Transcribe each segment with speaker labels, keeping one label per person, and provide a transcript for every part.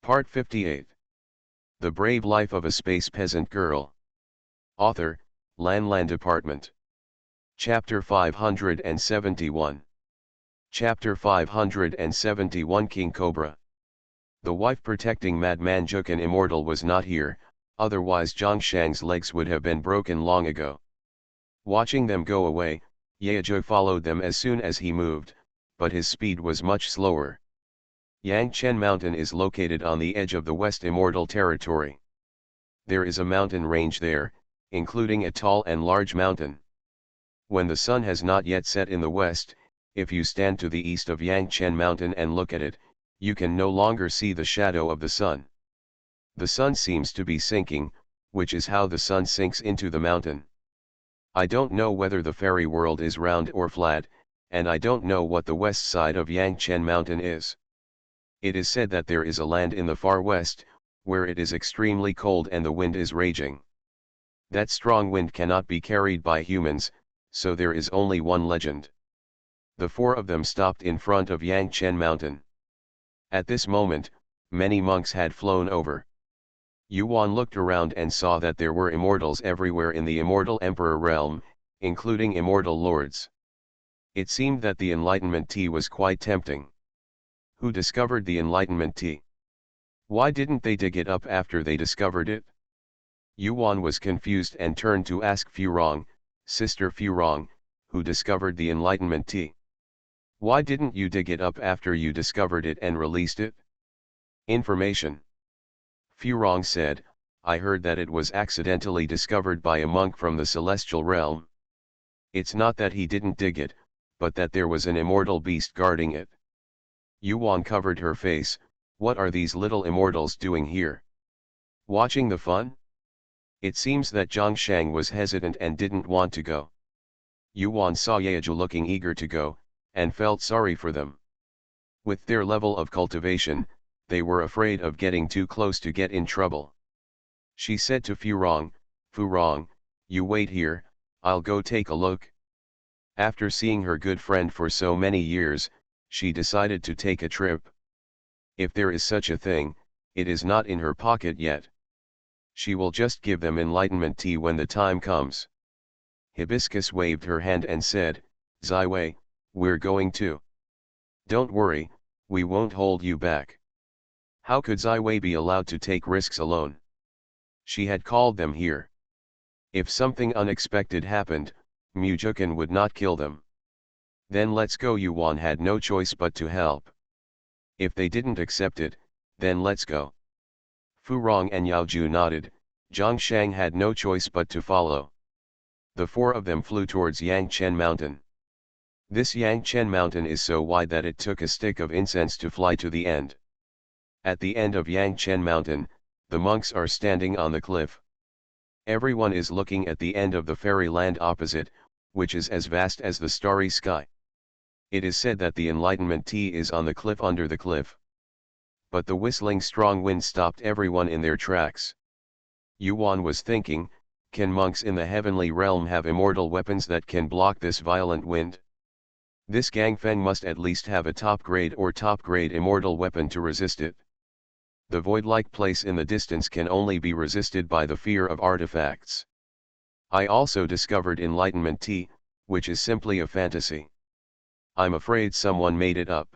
Speaker 1: Part 58. The Brave Life of a Space Peasant Girl. Author, Lan Department. Chapter 571. Chapter 571 King Cobra. The wife protecting Madman Jukan Immortal was not here, otherwise Zhongshang's legs would have been broken long ago. Watching them go away, Yeju followed them as soon as he moved, but his speed was much slower. Yangchen Mountain is located on the edge of the West Immortal territory. There is a mountain range there, including a tall and large mountain. When the sun has not yet set in the west, if you stand to the east of Yangchen Mountain and look at it, you can no longer see the shadow of the sun. The sun seems to be sinking, which is how the sun sinks into the mountain. I don't know whether the fairy world is round or flat, and I don't know what the west side of Yangchen Mountain is. It is said that there is a land in the far west, where it is extremely cold and the wind is raging. That strong wind cannot be carried by humans, so there is only one legend. The four of them stopped in front of Yangchen Mountain. At this moment, many monks had flown over. Yuan looked around and saw that there were immortals everywhere in the Immortal Emperor realm, including immortal lords. It seemed that the Enlightenment tea was quite tempting. Who discovered the Enlightenment tea? Why didn't they dig it up after they discovered it? Yuan was confused and turned to ask Furong, Sister Furong, who discovered the Enlightenment tea. Why didn't you dig it up after you discovered it and released it? Information. Furong said, I heard that it was accidentally discovered by a monk from the celestial realm. It's not that he didn't dig it, but that there was an immortal beast guarding it. Yuan covered her face. What are these little immortals doing here? Watching the fun? It seems that Zhongshang was hesitant and didn't want to go. Yuan saw Yeju looking eager to go, and felt sorry for them. With their level of cultivation, they were afraid of getting too close to get in trouble. She said to Furong, Furong, you wait here, I'll go take a look. After seeing her good friend for so many years, she decided to take a trip. If there is such a thing, it is not in her pocket yet. She will just give them enlightenment tea when the time comes. Hibiscus waved her hand and said, Ziwei, we're going too. Don't worry, we won't hold you back. How could Ziwei be allowed to take risks alone? She had called them here. If something unexpected happened, Mujukan would not kill them. Then let's go. Yuan had no choice but to help. If they didn't accept it, then let's go. Furong and Yaoju nodded. Zhongshang had no choice but to follow. The four of them flew towards Yangchen Mountain. This Yangchen Mountain is so wide that it took a stick of incense to fly to the end. At the end of Yangchen Mountain, the monks are standing on the cliff. Everyone is looking at the end of the fairyland opposite, which is as vast as the starry sky. It is said that the Enlightenment tea is on the cliff under the cliff. But the whistling strong wind stopped everyone in their tracks. Yuan was thinking, can monks in the heavenly realm have immortal weapons that can block this violent wind? This Gangfeng must at least have a top-grade or top-grade immortal weapon to resist it. The void-like place in the distance can only be resisted by the fear of artifacts. I also discovered enlightenment tea, which is simply a fantasy. I'm afraid someone made it up.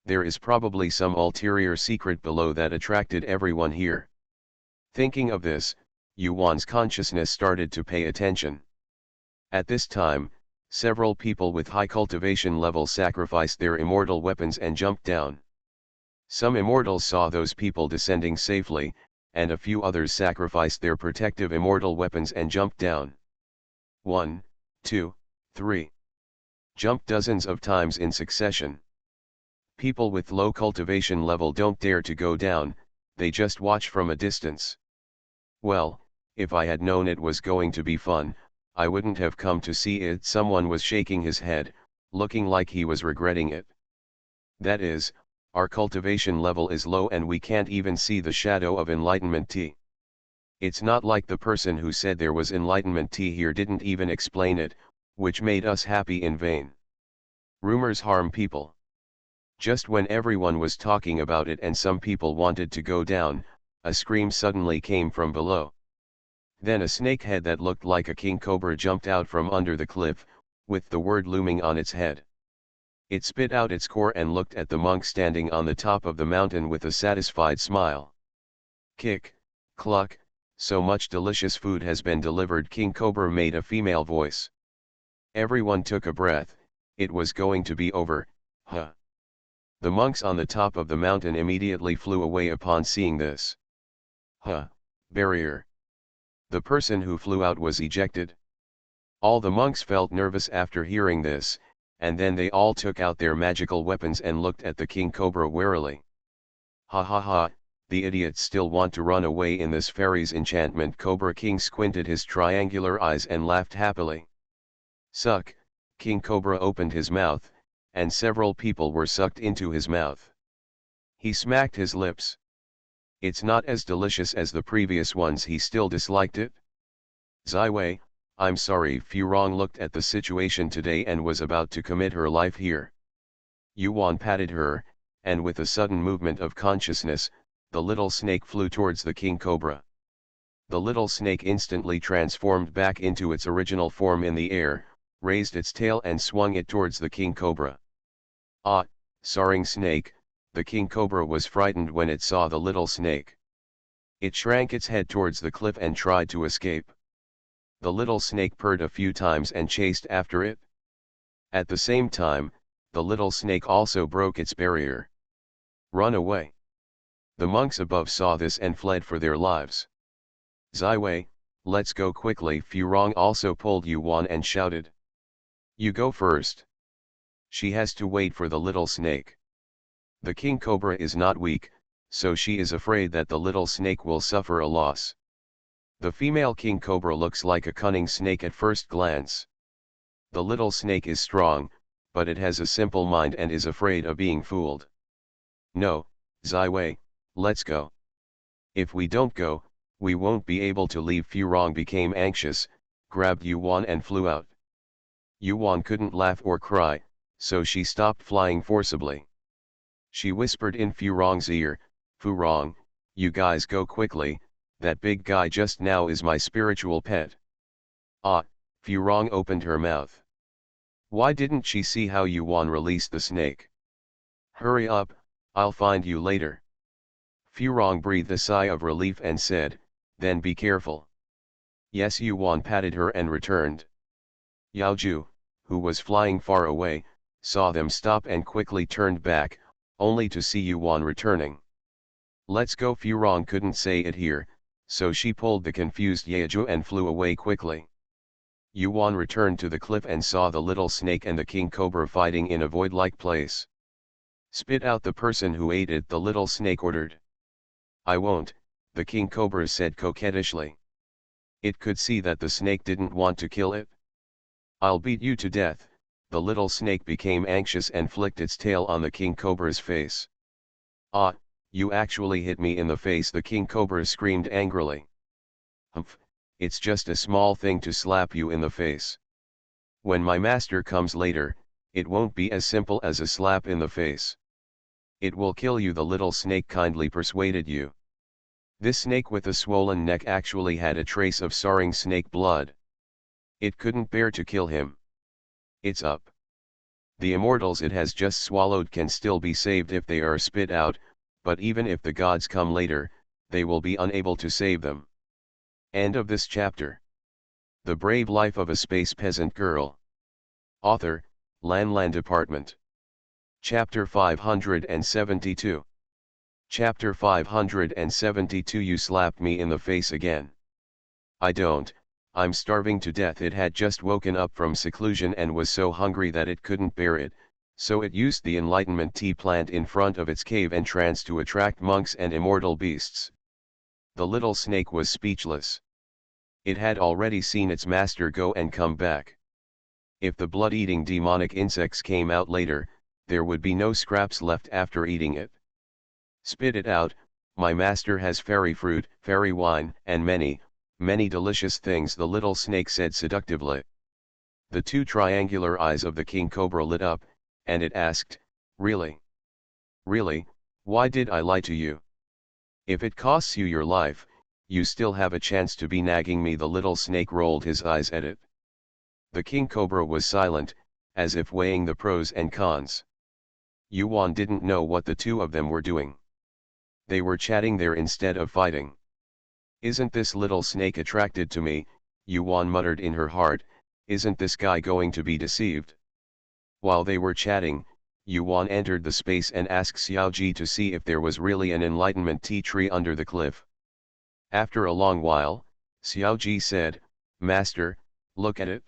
Speaker 1: There is probably some ulterior secret below that attracted everyone here. Thinking of this, Yuan's consciousness started to pay attention. At this time, several people with high cultivation level sacrificed their immortal weapons and jumped down. Some immortals saw those people descending safely, and a few others sacrificed their protective immortal weapons and jumped down. 1, 2, 3. Jumped dozens of times in succession. People with low cultivation level don't dare to go down, they just watch from a distance. Well, if I had known it was going to be fun, I wouldn't have come to see it. Someone was shaking his head, looking like he was regretting it. That is, our cultivation level is low and we can't even see the shadow of enlightenment tea. It's not like the person who said there was enlightenment tea here didn't even explain it, which made us happy in vain. Rumors harm people. Just when everyone was talking about it and some people wanted to go down, a scream suddenly came from below. Then a snake head that looked like a king cobra jumped out from under the cliff, with the word looming on its head. It spit out its core and looked at the monk standing on the top of the mountain with a satisfied smile. Kick, cluck, so much delicious food has been delivered, King Cobra made a female voice. Everyone took a breath, it was going to be over, huh? The monks on the top of the mountain immediately flew away upon seeing this. Huh, barrier. The person who flew out was ejected. All the monks felt nervous after hearing this, and then they all took out their magical weapons and looked at the King Cobra warily. Ha ha ha, the idiots still want to run away in this fairy's enchantment. Cobra King squinted his triangular eyes and laughed happily. Suck, King Cobra opened his mouth, and several people were sucked into his mouth. He smacked his lips. It's not as delicious as the previous ones, he still disliked it. Ziwei, I'm sorry. Furong looked at the situation today and was about to commit her life here. Yuan patted her, and with a sudden movement of consciousness, the little snake flew towards the King Cobra. The little snake instantly transformed back into its original form in the air, raised its tail and swung it towards the King Cobra. Ah, soaring snake, the King Cobra was frightened when it saw the little snake. It shrank its head towards the cliff and tried to escape. The little snake purred a few times and chased after it. At the same time, the little snake also broke its barrier. Run away. The monks above saw this and fled for their lives. Ziwei, let's go quickly. Furong also pulled Yuan and shouted. You go first. She has to wait for the little snake. The King Cobra is not weak, so she is afraid that the little snake will suffer a loss. The female King Cobra looks like a cunning snake at first glance. The little snake is strong, but it has a simple mind and is afraid of being fooled. No, Ziwei, let's go. If we don't go, we won't be able to leave. Furong became anxious, grabbed Yuan and flew out. Yuan couldn't laugh or cry, so she stopped flying forcibly. She whispered in Furong's ear, Furong, you guys go quickly, that big guy just now is my spiritual pet. Ah, Furong opened her mouth. Why didn't she see how Yuan released the snake? Hurry up, I'll find you later. Furong breathed a sigh of relief and said, then be careful. Yes, Yuan patted her and returned. Yaoju, who was flying far away, saw them stop and quickly turned back, only to see Yuan returning. Let's go. Furong couldn't say it here, so she pulled the confused Yaoju and flew away quickly. Yuan returned to the cliff and saw the little snake and the King Cobra fighting in a void-like place. Spit out the person who ate it, the little snake ordered. I won't, the King Cobra said coquettishly. It could see that the snake didn't want to kill it. I'll beat you to death. The little snake became anxious and flicked its tail on the King Cobra's face. Ah, you actually hit me in the face, the King Cobra screamed angrily. Humph, it's just a small thing to slap you in the face. When my master comes later, it won't be as simple as a slap in the face. It will kill you, the little snake kindly persuaded you. This snake with a swollen neck actually had a trace of soaring snake blood. It couldn't bear to kill him. It's up. The immortals it has just swallowed can still be saved if they are spit out, but even if the gods come later, they will be unable to save them. End of this chapter. The Brave Life of a Space Peasant Girl. Author, Lan Department. Chapter 572. Chapter 572. You slapped me in the face again. I don't, I'm starving to death. It had just woken up from seclusion and was so hungry that it couldn't bear it, so it used the enlightenment tea plant in front of its cave entrance to attract monks and immortal beasts. The little snake was speechless. It had already seen its master go and come back. If the blood-eating demonic insects came out later, there would be no scraps left after eating it. Spit it out, my master has fairy fruit, fairy wine, and many delicious things, the little snake said seductively. The two triangular eyes of the King Cobra lit up, and it asked, really? Really, why did I lie to you? If it costs you your life, you still have a chance to be nagging me. The little snake rolled his eyes at it. The king cobra was silent, as if weighing the pros and cons. Yuan didn't know what the two of them were doing. They were chatting there instead of fighting. Isn't this little snake attracted to me? Yuan muttered in her heart, isn't this guy going to be deceived? While they were chatting, Yuan entered the space and asked Xiaoji to see if there was really an enlightenment tea tree under the cliff. After a long while, Xiaoji said, Master, look at it.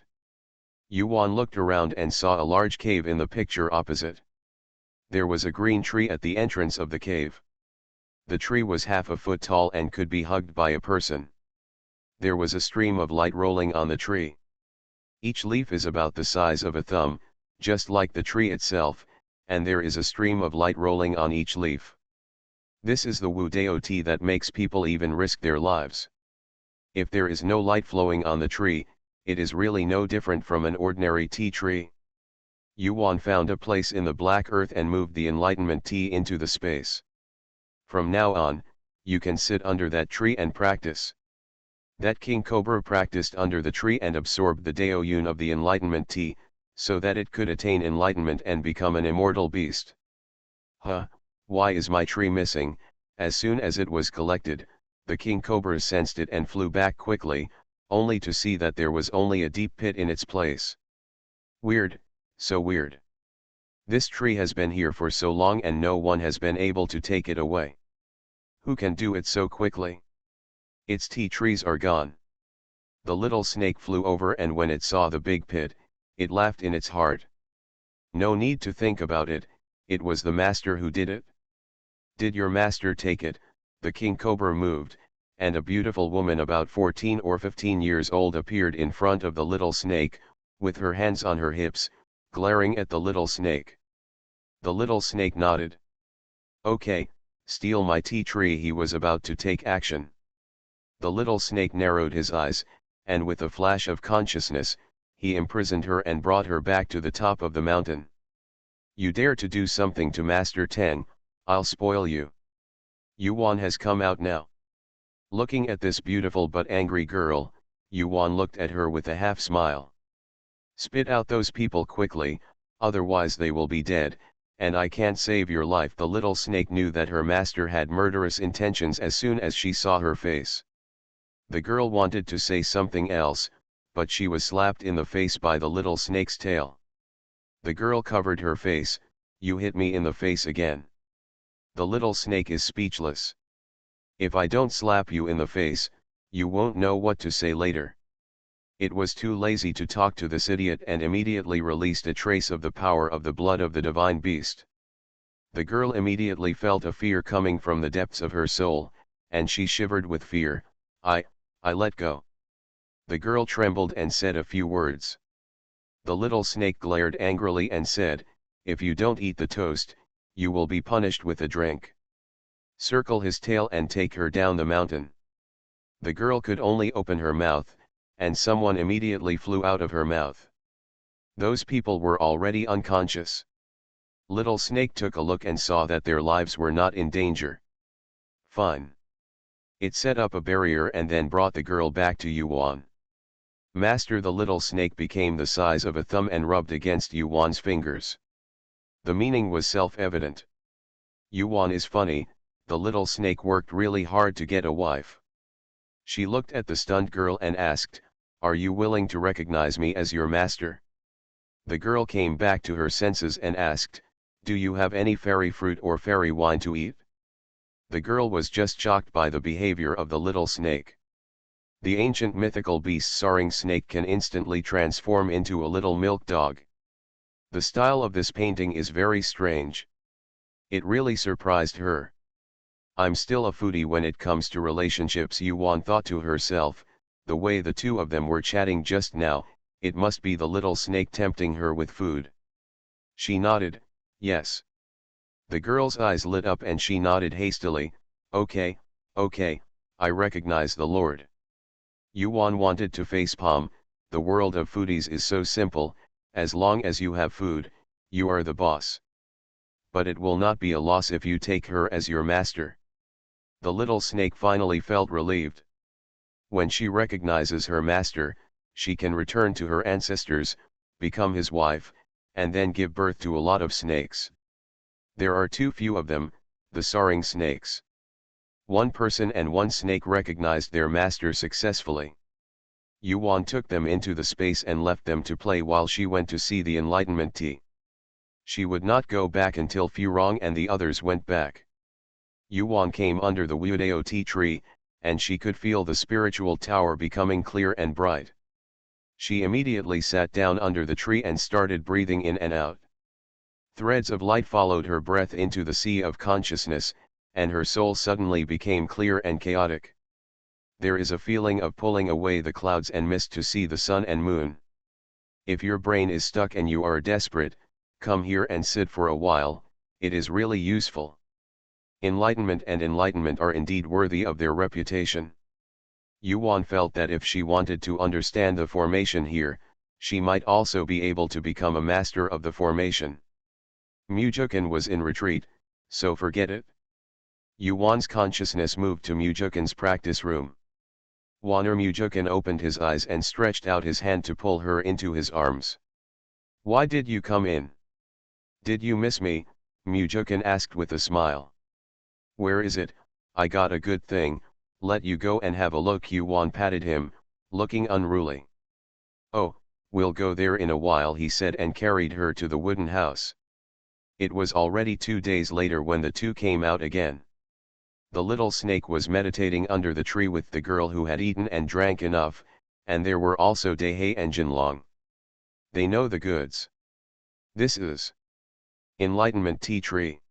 Speaker 1: Yuan looked around and saw a large cave in the picture opposite. There was a green tree at the entrance of the cave. The tree was half a foot tall and could be hugged by a person. There was a stream of light rolling on the tree. Each leaf is about the size of a thumb, just like the tree itself, and there is a stream of light rolling on each leaf. This is the Wu Dao tea that makes people even risk their lives. If there is no light flowing on the tree, it is really no different from an ordinary tea tree. Yuan found a place in the black earth and moved the enlightenment tea into the space. From now on, you can sit under that tree and practice. That king cobra practiced under the tree and absorbed the Dao Yun of the enlightenment tea, so that it could attain enlightenment and become an immortal beast. Huh, why is my tree missing? As soon as it was collected, the king cobra sensed it and flew back quickly, only to see that there was only a deep pit in its place. Weird, so weird. This tree has been here for so long and no one has been able to take it away. Who can do it so quickly? Its tea trees are gone. The little snake flew over and when it saw the big pit, it laughed in its heart. No need to think about it, it was the master who did it. Did your master take it? The king cobra moved, and a beautiful woman about 14 or 15 years old appeared in front of the little snake, with her hands on her hips, glaring at the little snake. The little snake nodded. Okay, steal my tea tree. He was about to take action. The little snake narrowed his eyes, and with a flash of consciousness, he imprisoned her and brought her back to the top of the mountain. You dare to do something to Master Tang, I'll spoil you. Yuan has come out now. Looking at this beautiful but angry girl, Yuan looked at her with a half smile. Spit out those people quickly, otherwise they will be dead, and I can't save your life. The little snake knew that her master had murderous intentions as soon as she saw her face. The girl wanted to say something else, but she was slapped in the face by the little snake's tail. The girl covered her face. You hit me in the face again. The little snake is speechless. If I don't slap you in the face, you won't know what to say later. It was too lazy to talk to this idiot and immediately released a trace of the power of the blood of the divine beast. The girl immediately felt a fear coming from the depths of her soul, and she shivered with fear. I let go. The girl trembled and said a few words. The little snake glared angrily and said, if you don't eat the toast, you will be punished with a drink. Circle his tail and take her down the mountain. The girl could only open her mouth, and someone immediately flew out of her mouth. Those people were already unconscious. Little Snake took a look and saw that their lives were not in danger. Fine. It set up a barrier and then brought the girl back to Yuan. Master, the little snake became the size of a thumb and rubbed against Yuan's fingers. The meaning was self-evident. Yuan is funny, the little snake worked really hard to get a wife. She looked at the stunned girl and asked, are you willing to recognize me as your master? The girl came back to her senses and asked, do you have any fairy fruit or fairy wine to eat? The girl was just shocked by the behavior of the little snake. The ancient mythical beast Saring Snake can instantly transform into a little milk dog. The style of this painting is very strange. It really surprised her. I'm still a foodie when it comes to relationships, Yuan thought to herself. The way the two of them were chatting just now, it must be the little snake tempting her with food. She nodded, yes. The girl's eyes lit up and she nodded hastily, okay, I recognize the Lord. Yuan wanted to facepalm. The world of foodies is so simple, as long as you have food, you are the boss. but it will not be a loss if you take her as your master. The little snake finally felt relieved. When she recognizes her master, she can return to her ancestors, become his wife, and then give birth to a lot of snakes. There are too few of them, the soaring snakes. One person and one snake recognized their master successfully. Yuan took them into the space and left them to play while she went to see the enlightenment tea. She would not go back until Furong and the others went back. Yuan came under the Wuodao tea tree, and she could feel the spiritual tower becoming clear and bright. She immediately sat down under the tree and started breathing in and out. Threads of light followed her breath into the sea of consciousness, and her soul suddenly became clear and chaotic. There is a feeling of pulling away the clouds and mist to see the sun and moon. If your brain is stuck and you are desperate, come here and sit for a while, it is really useful. Enlightenment and enlightenment are indeed worthy of their reputation. Yuan felt that if she wanted to understand the formation here, she might also be able to become a master of the formation. Mujukan was in retreat, so forget it. Yuan's consciousness moved to Mujukan's practice room. Waner Mujukan opened his eyes and stretched out his hand to pull her into his arms. "Why did you come in? Did you miss me?" Mujukan asked with a smile. "Where is it? I got a good thing, let you go and have a look." Yuan patted him, looking unruly. "Oh, we'll go there in a while," he said and carried her to the wooden house. It was already 2 days later when the two came out again. The little snake was meditating under the tree with the girl who had eaten and drank enough, and there were also Dehei and Jinlong. They know the goods. This is enlightenment tea tree.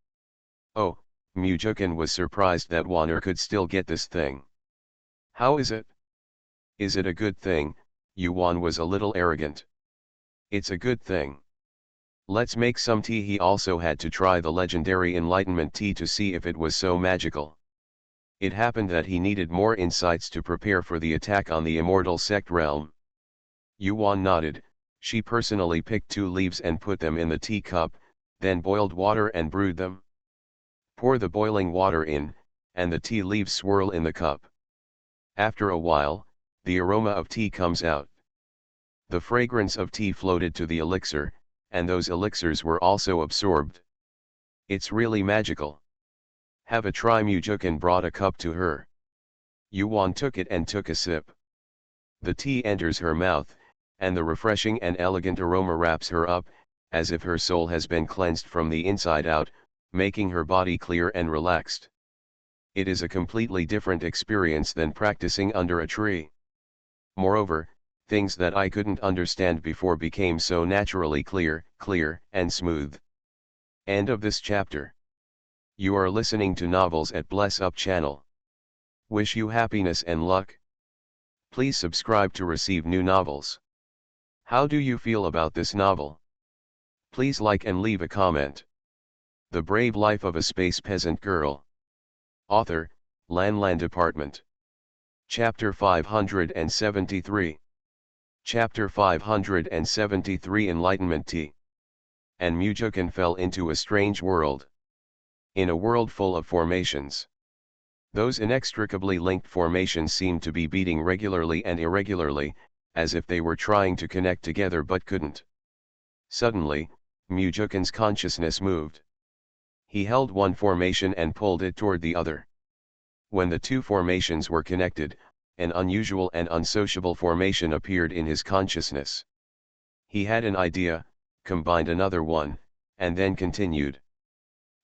Speaker 1: Oh, Mujukan was surprised that Waner could still get this thing. How is it? Is it a good thing? Yuan was a little arrogant. It's a good thing. Let's make some tea. He also had to try the legendary enlightenment tea to see if it was so magical. It happened that he needed more insights to prepare for the attack on the immortal sect realm. Yuan nodded. She personally picked 2 leaves and put them in the teacup, then boiled water and brewed them. Pour the boiling water in, and the tea leaves swirl in the cup. After a while, the aroma of tea comes out. The fragrance of tea floated to the elixir, and those elixirs were also absorbed. It's really magical. Have a try. Mujukan brought a cup to her. Yuan took it and took a sip. The tea enters her mouth, and the refreshing and elegant aroma wraps her up, as if her soul has been cleansed from the inside out, making her body clear and relaxed. It is a completely different experience than practicing under a tree. Moreover, things that I couldn't understand before became so naturally clear, and smooth. End of this chapter. You are listening to Novels at Bless Up channel. Wish you happiness and luck. Please subscribe to receive new novels. How do you feel about this novel? Please like and leave a comment. The Brave Life of a Space Peasant Girl. Author, Lan Department. Chapter 573. Chapter 573 Enlightenment Tea. And Mujukan fell into a strange world. In a world full of formations. Those inextricably linked formations seemed to be beating regularly and irregularly, as if they were trying to connect together but couldn't. Suddenly, Mujukan's consciousness moved. He held one formation and pulled it toward the other. When the 2 formations were connected, an unusual and unsociable formation appeared in his consciousness. He had an idea, combined another one, and then continued.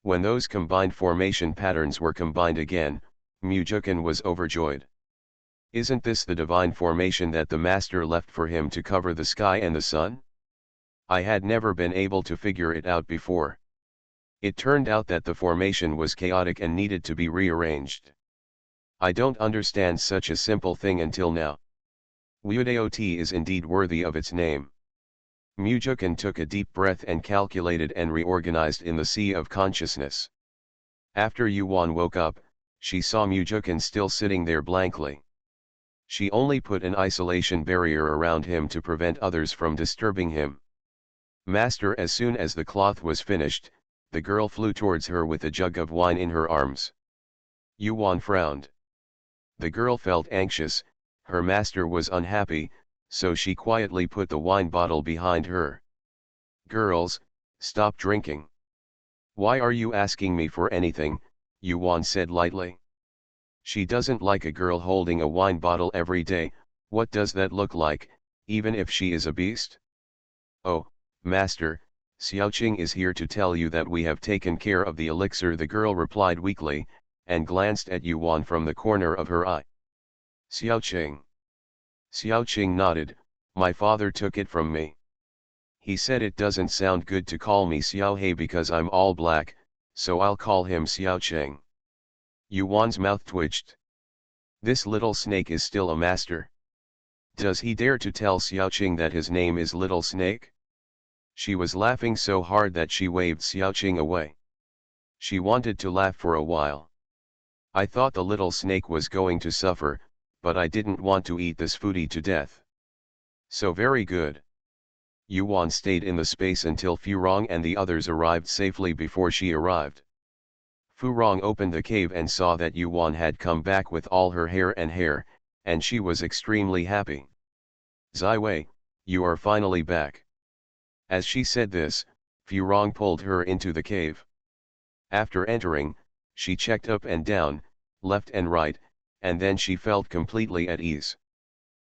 Speaker 1: When those combined formation patterns were combined again, Mujukan was overjoyed. Isn't this the divine formation that the master left for him to cover the sky and the sun? I had never been able to figure it out before. It turned out that the formation was chaotic and needed to be rearranged. I don't understand such a simple thing until now. Wuodao tea is indeed worthy of its name. Mujukan took a deep breath and calculated and reorganized in the sea of consciousness. After Yuan woke up, she saw Mujukan still sitting there blankly. She only put an isolation barrier around him to prevent others from disturbing him. Master, as soon as the cloth was finished, The girl flew towards her with a jug of wine in her arms. Yuan frowned. The girl felt anxious, her master was unhappy, so she quietly put the wine bottle behind her. Girls, stop drinking. Why are you asking me for anything? Yuan said lightly. She doesn't like a girl holding a wine bottle every day. What does that look like, even if she is a beast? Oh, master, Xiaoqing is here to tell you that we have taken care of the elixir, the girl replied weakly, and glanced at Yuan from the corner of her eye. Xiaoqing. Xiaoqing nodded, my father took it from me. He said it doesn't sound good to call me Xiaohei because I'm all black, so I'll call him Xiaoqing. Yuan's mouth twitched. This little snake is still a master. Does he dare to tell Xiaoqing that his name is Little Snake? She was laughing so hard that she waved Xiaoqing away. She wanted to laugh for a while. I thought the little snake was going to suffer, but I didn't want to eat this foodie to death. So very good. Yuan stayed in the space until Furong and the others arrived safely before she arrived. Furong opened the cave and saw that Yuan had come back with all her hair, and she was extremely happy. Ziwei, you are finally back. As she said this, Furong pulled her into the cave. After entering, she checked up and down, left and right, and then she felt completely at ease.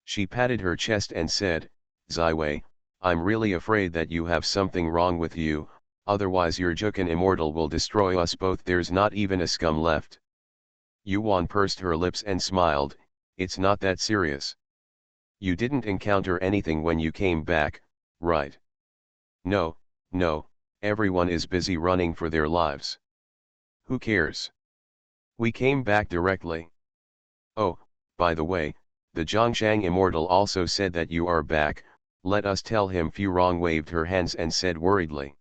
Speaker 1: She patted her chest and said, Ziwei, I'm really afraid that you have something wrong with you, otherwise your Jukan immortal will destroy us both. There's not even a scum left. Yuan pursed her lips and smiled, it's not that serious. You didn't encounter anything when you came back, right? No, everyone is busy running for their lives. Who cares? We came back directly. Oh, by the way, the Zhongshang immortal also said that you are back, let us tell him. Furong waved her hands and said worriedly.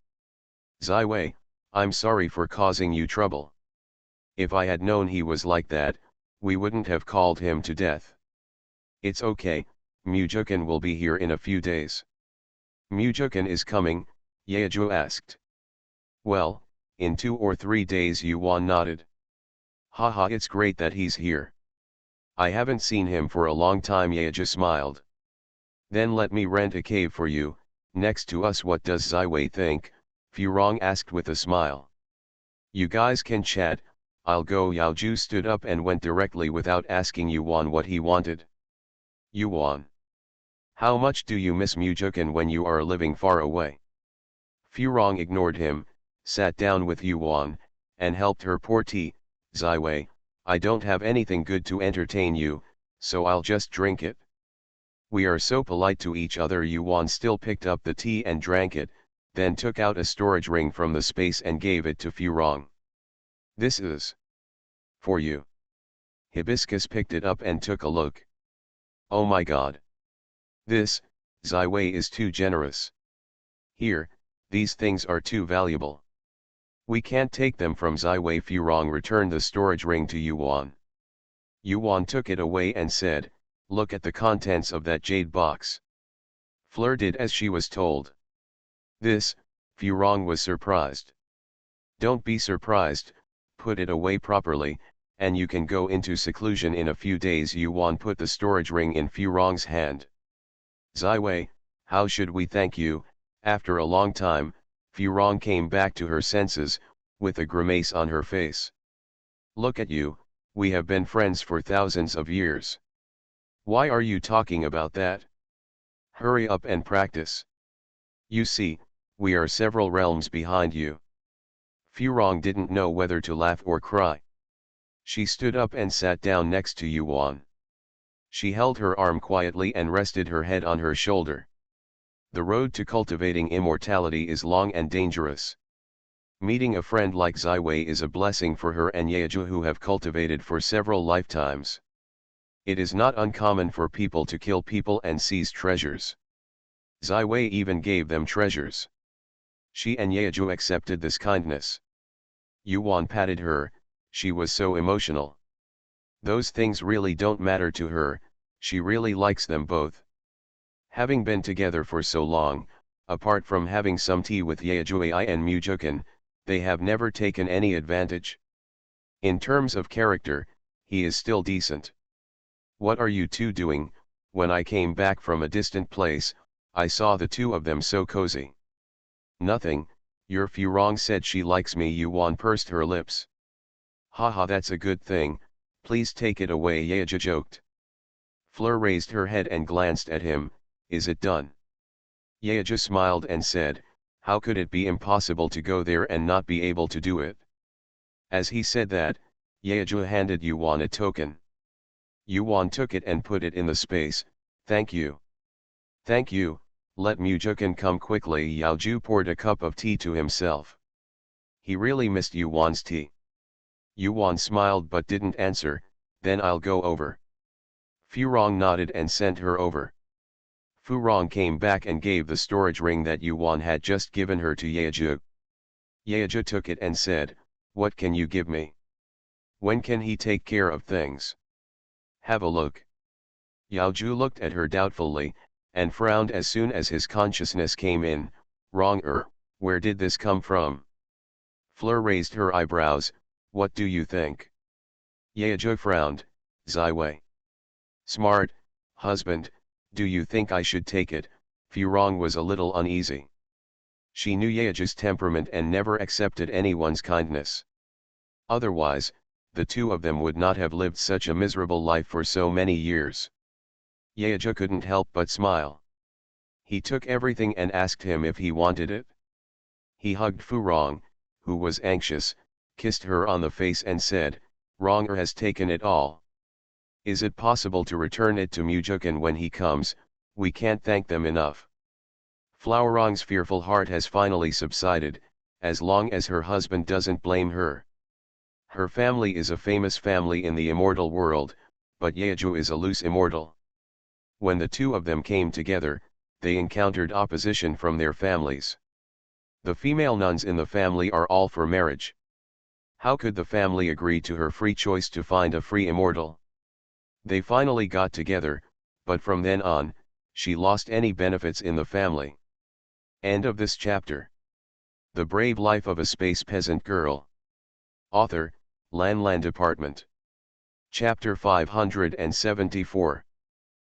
Speaker 1: Ziwei, I'm sorry for causing you trouble. If I had known he was like that, we wouldn't have called him to death. It's okay, Mujukan will be here in a few days. Mujukan is coming, Yeju asked. Well, in 2 or 3 days, Yuan nodded. Haha, it's great that he's here. I haven't seen him for a long time, Yeju smiled. Then let me rent a cave for you, next to us. What does Ziwei think? Furong asked with a smile. You guys can chat, I'll go. Yaoju stood up and went directly without asking Yuan what he wanted. Yuan. How much do you miss Mujukan when you are living far away? Furong ignored him, sat down with Yuan, and helped her pour tea. Ziwei, I don't have anything good to entertain you, so I'll just drink it. We are so polite to each other. Yuan still picked up the tea and drank it, then took out a storage ring from the space and gave it to Furong. This is for you. Hibiscus picked it up and took a look. Oh my god. This, Ziwei is too generous. Here, these things are too valuable. We can't take them from Ziwei. Furong returned the storage ring to Yuan. Yuan took it away and said, look at the contents of that jade box. Fleur did as she was told. This, Furong was surprised. Don't be surprised, put it away properly, and you can go into seclusion in a few days. Yuan put the storage ring in Furong's hand. Ziwei, how should we thank you? After a long time, Furong came back to her senses, with a grimace on her face. Look at you, we have been friends for thousands of years. Why are you talking about that? Hurry up and practice. You see, we are several realms behind you. Furong didn't know whether to laugh or cry. She stood up and sat down next to Yuan. She held her arm quietly and rested her head on her shoulder. The road to cultivating immortality is long and dangerous. Meeting a friend like Ziwei is a blessing for her and Yeju, who have cultivated for several lifetimes. It is not uncommon for people to kill people and seize treasures. Ziwei even gave them treasures. She and Yeju accepted this kindness. Yuan patted her, she was so emotional. Those things really don't matter to her, she really likes them both. Having been together for so long, apart from having some tea with Yejuai and Mujukan, they have never taken any advantage. In terms of character, he is still decent. What are you two doing? When I came back from a distant place, I saw the two of them so cozy. Nothing, your Furong said she likes me. Yuan pursed her lips. Haha, that's a good thing, please take it away, Yeja joked. Fleur raised her head and glanced at him. Is it done? Yeja smiled and said, how could it be impossible to go there and not be able to do it? As he said that, Yeja handed Yuan a token. Yuan took it and put it in the space. Thank you. Thank you, let Mujukan come quickly. Yaoju poured a cup of tea to himself. He really missed Yuan's tea. Yuan smiled but didn't answer. Then I'll go over. Furong nodded and sent her over. Furong came back and gave the storage ring that Yuan had just given her to Yeju. Yeju took it and said, what can you give me? When can he take care of things? Have a look. Yaoju looked at her doubtfully, and frowned as soon as his consciousness came in. Wrong, where did this come from? Fleur raised her eyebrows. What do you think? Yeju frowned. Ziwei. Smart, husband, do you think I should take it? Furong was a little uneasy. She knew Yeju's temperament and never accepted anyone's kindness. Otherwise, the two of them would not have lived such a miserable life for so many years. Yeju couldn't help but smile. He took everything and asked him if he wanted it. He hugged Furong, who was anxious, kissed her on the face and said, Wronger has taken it all. Is it possible to return it to Mujukan when he comes? We can't thank them enough. Flowerong's fearful heart has finally subsided, as long as her husband doesn't blame her. Her family is a famous family in the immortal world, but Yeju is a loose immortal. When the two of them came together, they encountered opposition from their families. The female nuns in the family are all for marriage. How could the family agree to her free choice to find a free immortal? They finally got together, but from then on, she lost any benefits in the family. End of this chapter. The Brave Life of a Space Peasant Girl. Author, Lan Department. Chapter 574.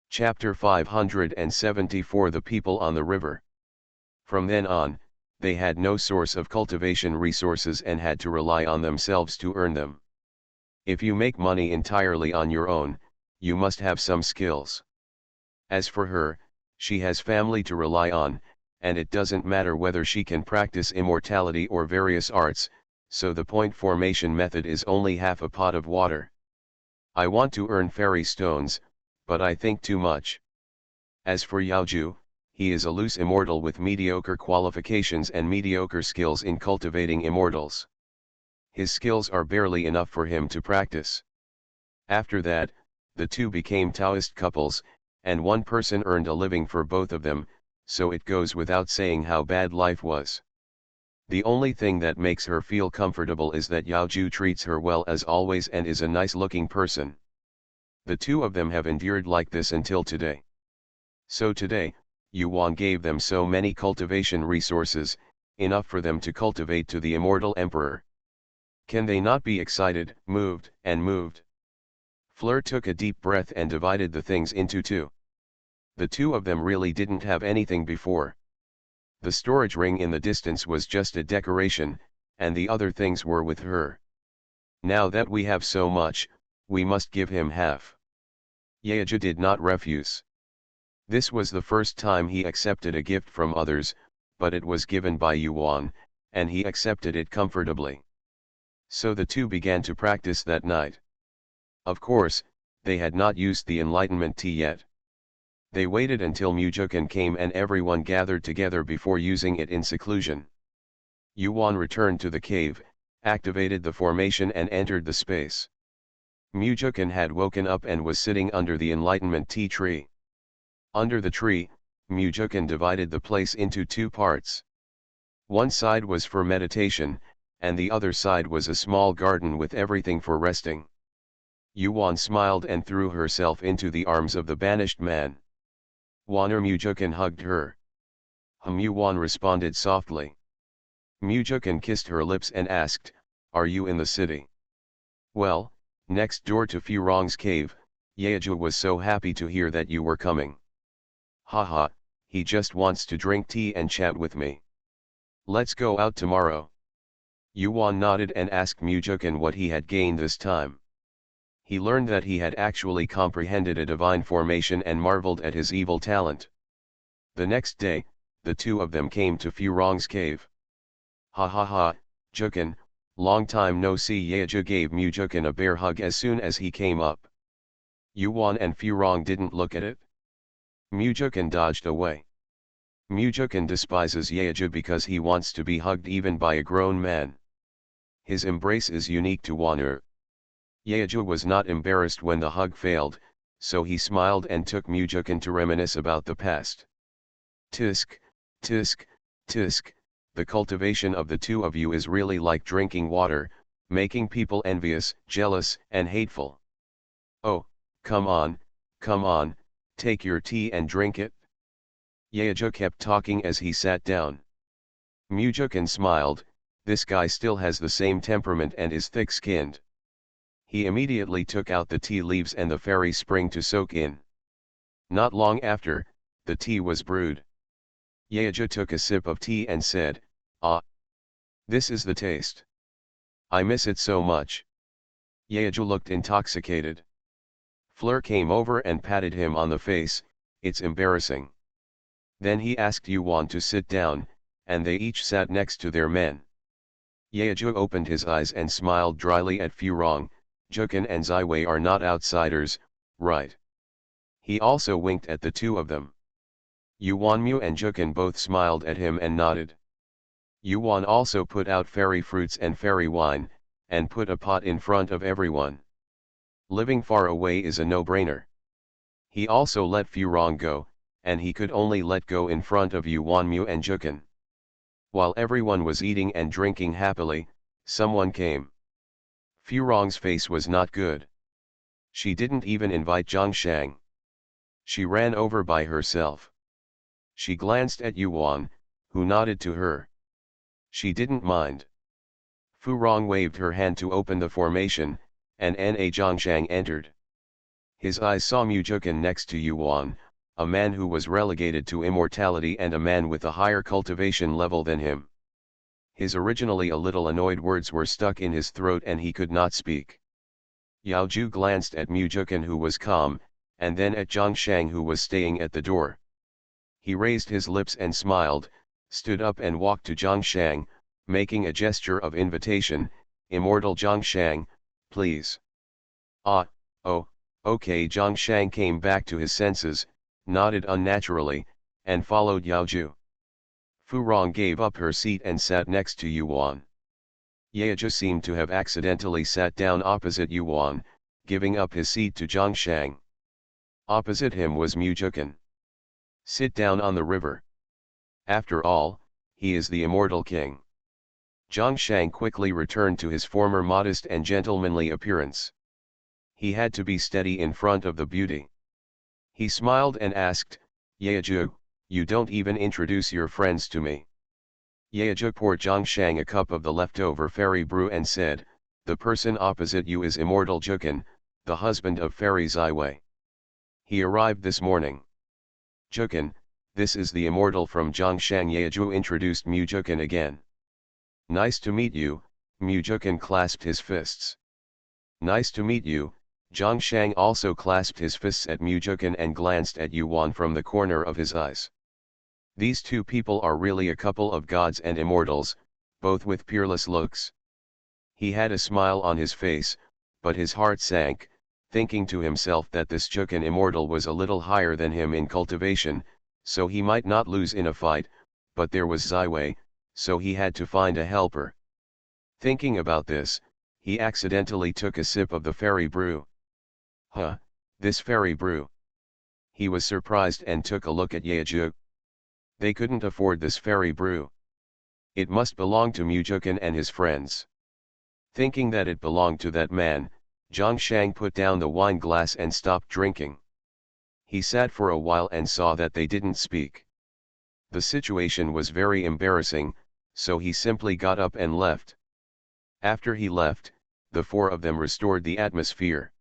Speaker 1: Chapter 574 The People on the River. From then on, they had no source of cultivation resources and had to rely on themselves to earn them. If you make money entirely on your own, you must have some skills. As for her, she has family to rely on, and it doesn't matter whether she can practice immortality or various arts, so the point formation method is only half a pot of water. I want to earn fairy stones, but I think too much. As for Yaoju, he is a loose immortal with mediocre qualifications and mediocre skills in cultivating immortals. His skills are barely enough for him to practice. After that, the two became Taoist couples, and one person earned a living for both of them, so it goes without saying how bad life was. The only thing that makes her feel comfortable is that Yaoju treats her well as always and is a nice-looking person. The two of them have endured like this until today. So today, Yuan gave them so many cultivation resources, enough for them to cultivate to the immortal emperor. Can they not be excited, moved? Fleur took a deep breath and divided the things into two. The two of them really didn't have anything before. The storage ring in the distance was just a decoration, and the other things were with her. Now that we have so much, we must give him half. Yeju did not refuse. This was the first time he accepted a gift from others, but it was given by Yuan, and he accepted it comfortably. So the two began to practice that night. Of course, they had not used the enlightenment tea yet. They waited until Mujukan came and everyone gathered together before using it in seclusion. Yuan returned to the cave, activated the formation and entered the space. Mujukan had woken up and was sitting under the enlightenment tea tree. Under the tree, Mujukan divided the place into two parts. One side was for meditation, and the other side was a small garden with everything for resting. Yuan smiled and threw herself into the arms of the banished man. Waner Mujukan hugged her. Yuan responded softly. Mujukan kissed her lips and asked, "Are you in the city?" "Well, next door to Furong's cave." Yeju was so happy to hear that you were coming. "Haha, he just wants to drink tea and chat with me. Let's go out tomorrow." Yuan nodded and asked Mujukan what he had gained this time. He learned that he had actually comprehended a divine formation and marveled at his evil talent. The next day, the two of them came to Furong's cave. "Ha ha ha, Jukan, long time no see." Yeju gave Mujukan a bear hug as soon as he came up. Yuan and Furong didn't look at it. Mujukan dodged away. Mujukan despises Yeju because he wants to be hugged even by a grown man. His embrace is unique to Wan'er. Yeju was not embarrassed when the hug failed, so he smiled and took Mujukan to reminisce about the past. "Tisk, tisk, tisk, the cultivation of the two of you is really like drinking water, making people envious, jealous, and hateful. Oh, come on, take your tea and drink it." Yeju kept talking as he sat down. Mujukan smiled, this guy still has the same temperament and is thick-skinned. He immediately took out the tea leaves and the fairy spring to soak in. Not long after, the tea was brewed. Yeju took a sip of tea and said, "Ah, this is the taste. I miss it so much." Yeju looked intoxicated. Fleur came over and patted him on the face. "It's embarrassing." Then he asked Yuan to sit down, and they each sat next to their men. Yeju opened his eyes and smiled dryly at Furong. "Jukan and Ziwei are not outsiders, right?" He also winked at the two of them. Yuanmu and Jukan both smiled at him and nodded. Yuan also put out fairy fruits and fairy wine, and put a pot in front of everyone. Living far away is a no-brainer. He also let Furong go, and he could only let go in front of Yuanmu and Jukan. While everyone was eating and drinking happily, someone came. Furong's face was not good. She didn't even invite Zhangshang. She ran over by herself. She glanced at Yuan, who nodded to her. She didn't mind. Furong waved her hand to open the formation, and Na Zhangshang entered. His eyes saw Mujukan next to Yuan, a man who was relegated to immortality and a man with a higher cultivation level than him. His originally a little annoyed words were stuck in his throat and he could not speak. Yaoju glanced at Mujukan, who was calm, and then at Zhangshang, who was staying at the door. He raised his lips and smiled, stood up and walked to Zhangshang, making a gesture of invitation. "Immortal Zhangshang, please." "Ah, oh, okay." Zhangshang came back to his senses, nodded unnaturally, and followed Yaoju. Furong gave up her seat and sat next to Yuan. Yeju seemed to have accidentally sat down opposite Yuan, giving up his seat to Zhangshang. Opposite him was Mujukan. "Sit down on the river. After all, he is the immortal king." Zhangshang quickly returned to his former modest and gentlemanly appearance. He had to be steady in front of the beauty. He smiled and asked, "Yeju, you don't even introduce your friends to me." Yeju poured Zhangshang a cup of the leftover fairy brew and said, "The person opposite you is immortal Jukan, the husband of fairy Ziwei. He arrived this morning." "Jukan, this is the immortal from Zhangshang." Yeju introduced Mujukan again. "Nice to meet you." Mujukan clasped his fists. "Nice to meet you." Zhangshang also clasped his fists at Mujukan and glanced at Yuan from the corner of his eyes. These two people are really a couple of gods and immortals, both with peerless looks. He had a smile on his face, but his heart sank, thinking to himself that this Jukan immortal was a little higher than him in cultivation, so he might not lose in a fight, but there was Ziwei, so he had to find a helper. Thinking about this, he accidentally took a sip of the fairy brew. "Huh, this fairy brew." He was surprised and took a look at Yeju. They couldn't afford this fairy brew. It must belong to Mujukan and his friends. Thinking that it belonged to that man, Zhangshang put down the wine glass and stopped drinking. He sat for a while and saw that they didn't speak. The situation was very embarrassing, so he simply got up and left. After he left, the four of them restored the atmosphere.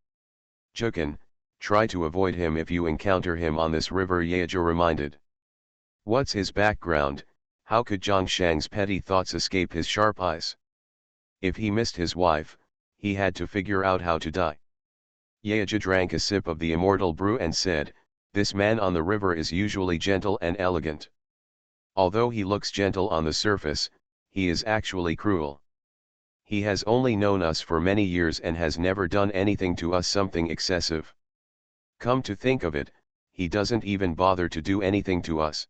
Speaker 1: Jukan, try to avoid him if you encounter him on this river, Yeju reminded. What's his background? How could Zhangshang's petty thoughts escape his sharp eyes? If he missed his wife, he had to figure out how to die. Yeju drank a sip of the immortal brew and said, this man on the river is usually gentle and elegant. Although he looks gentle on the surface, he is actually cruel. He has only known us for many years and has never done anything to us something excessive. Come to think of it, he doesn't even bother to do anything to us.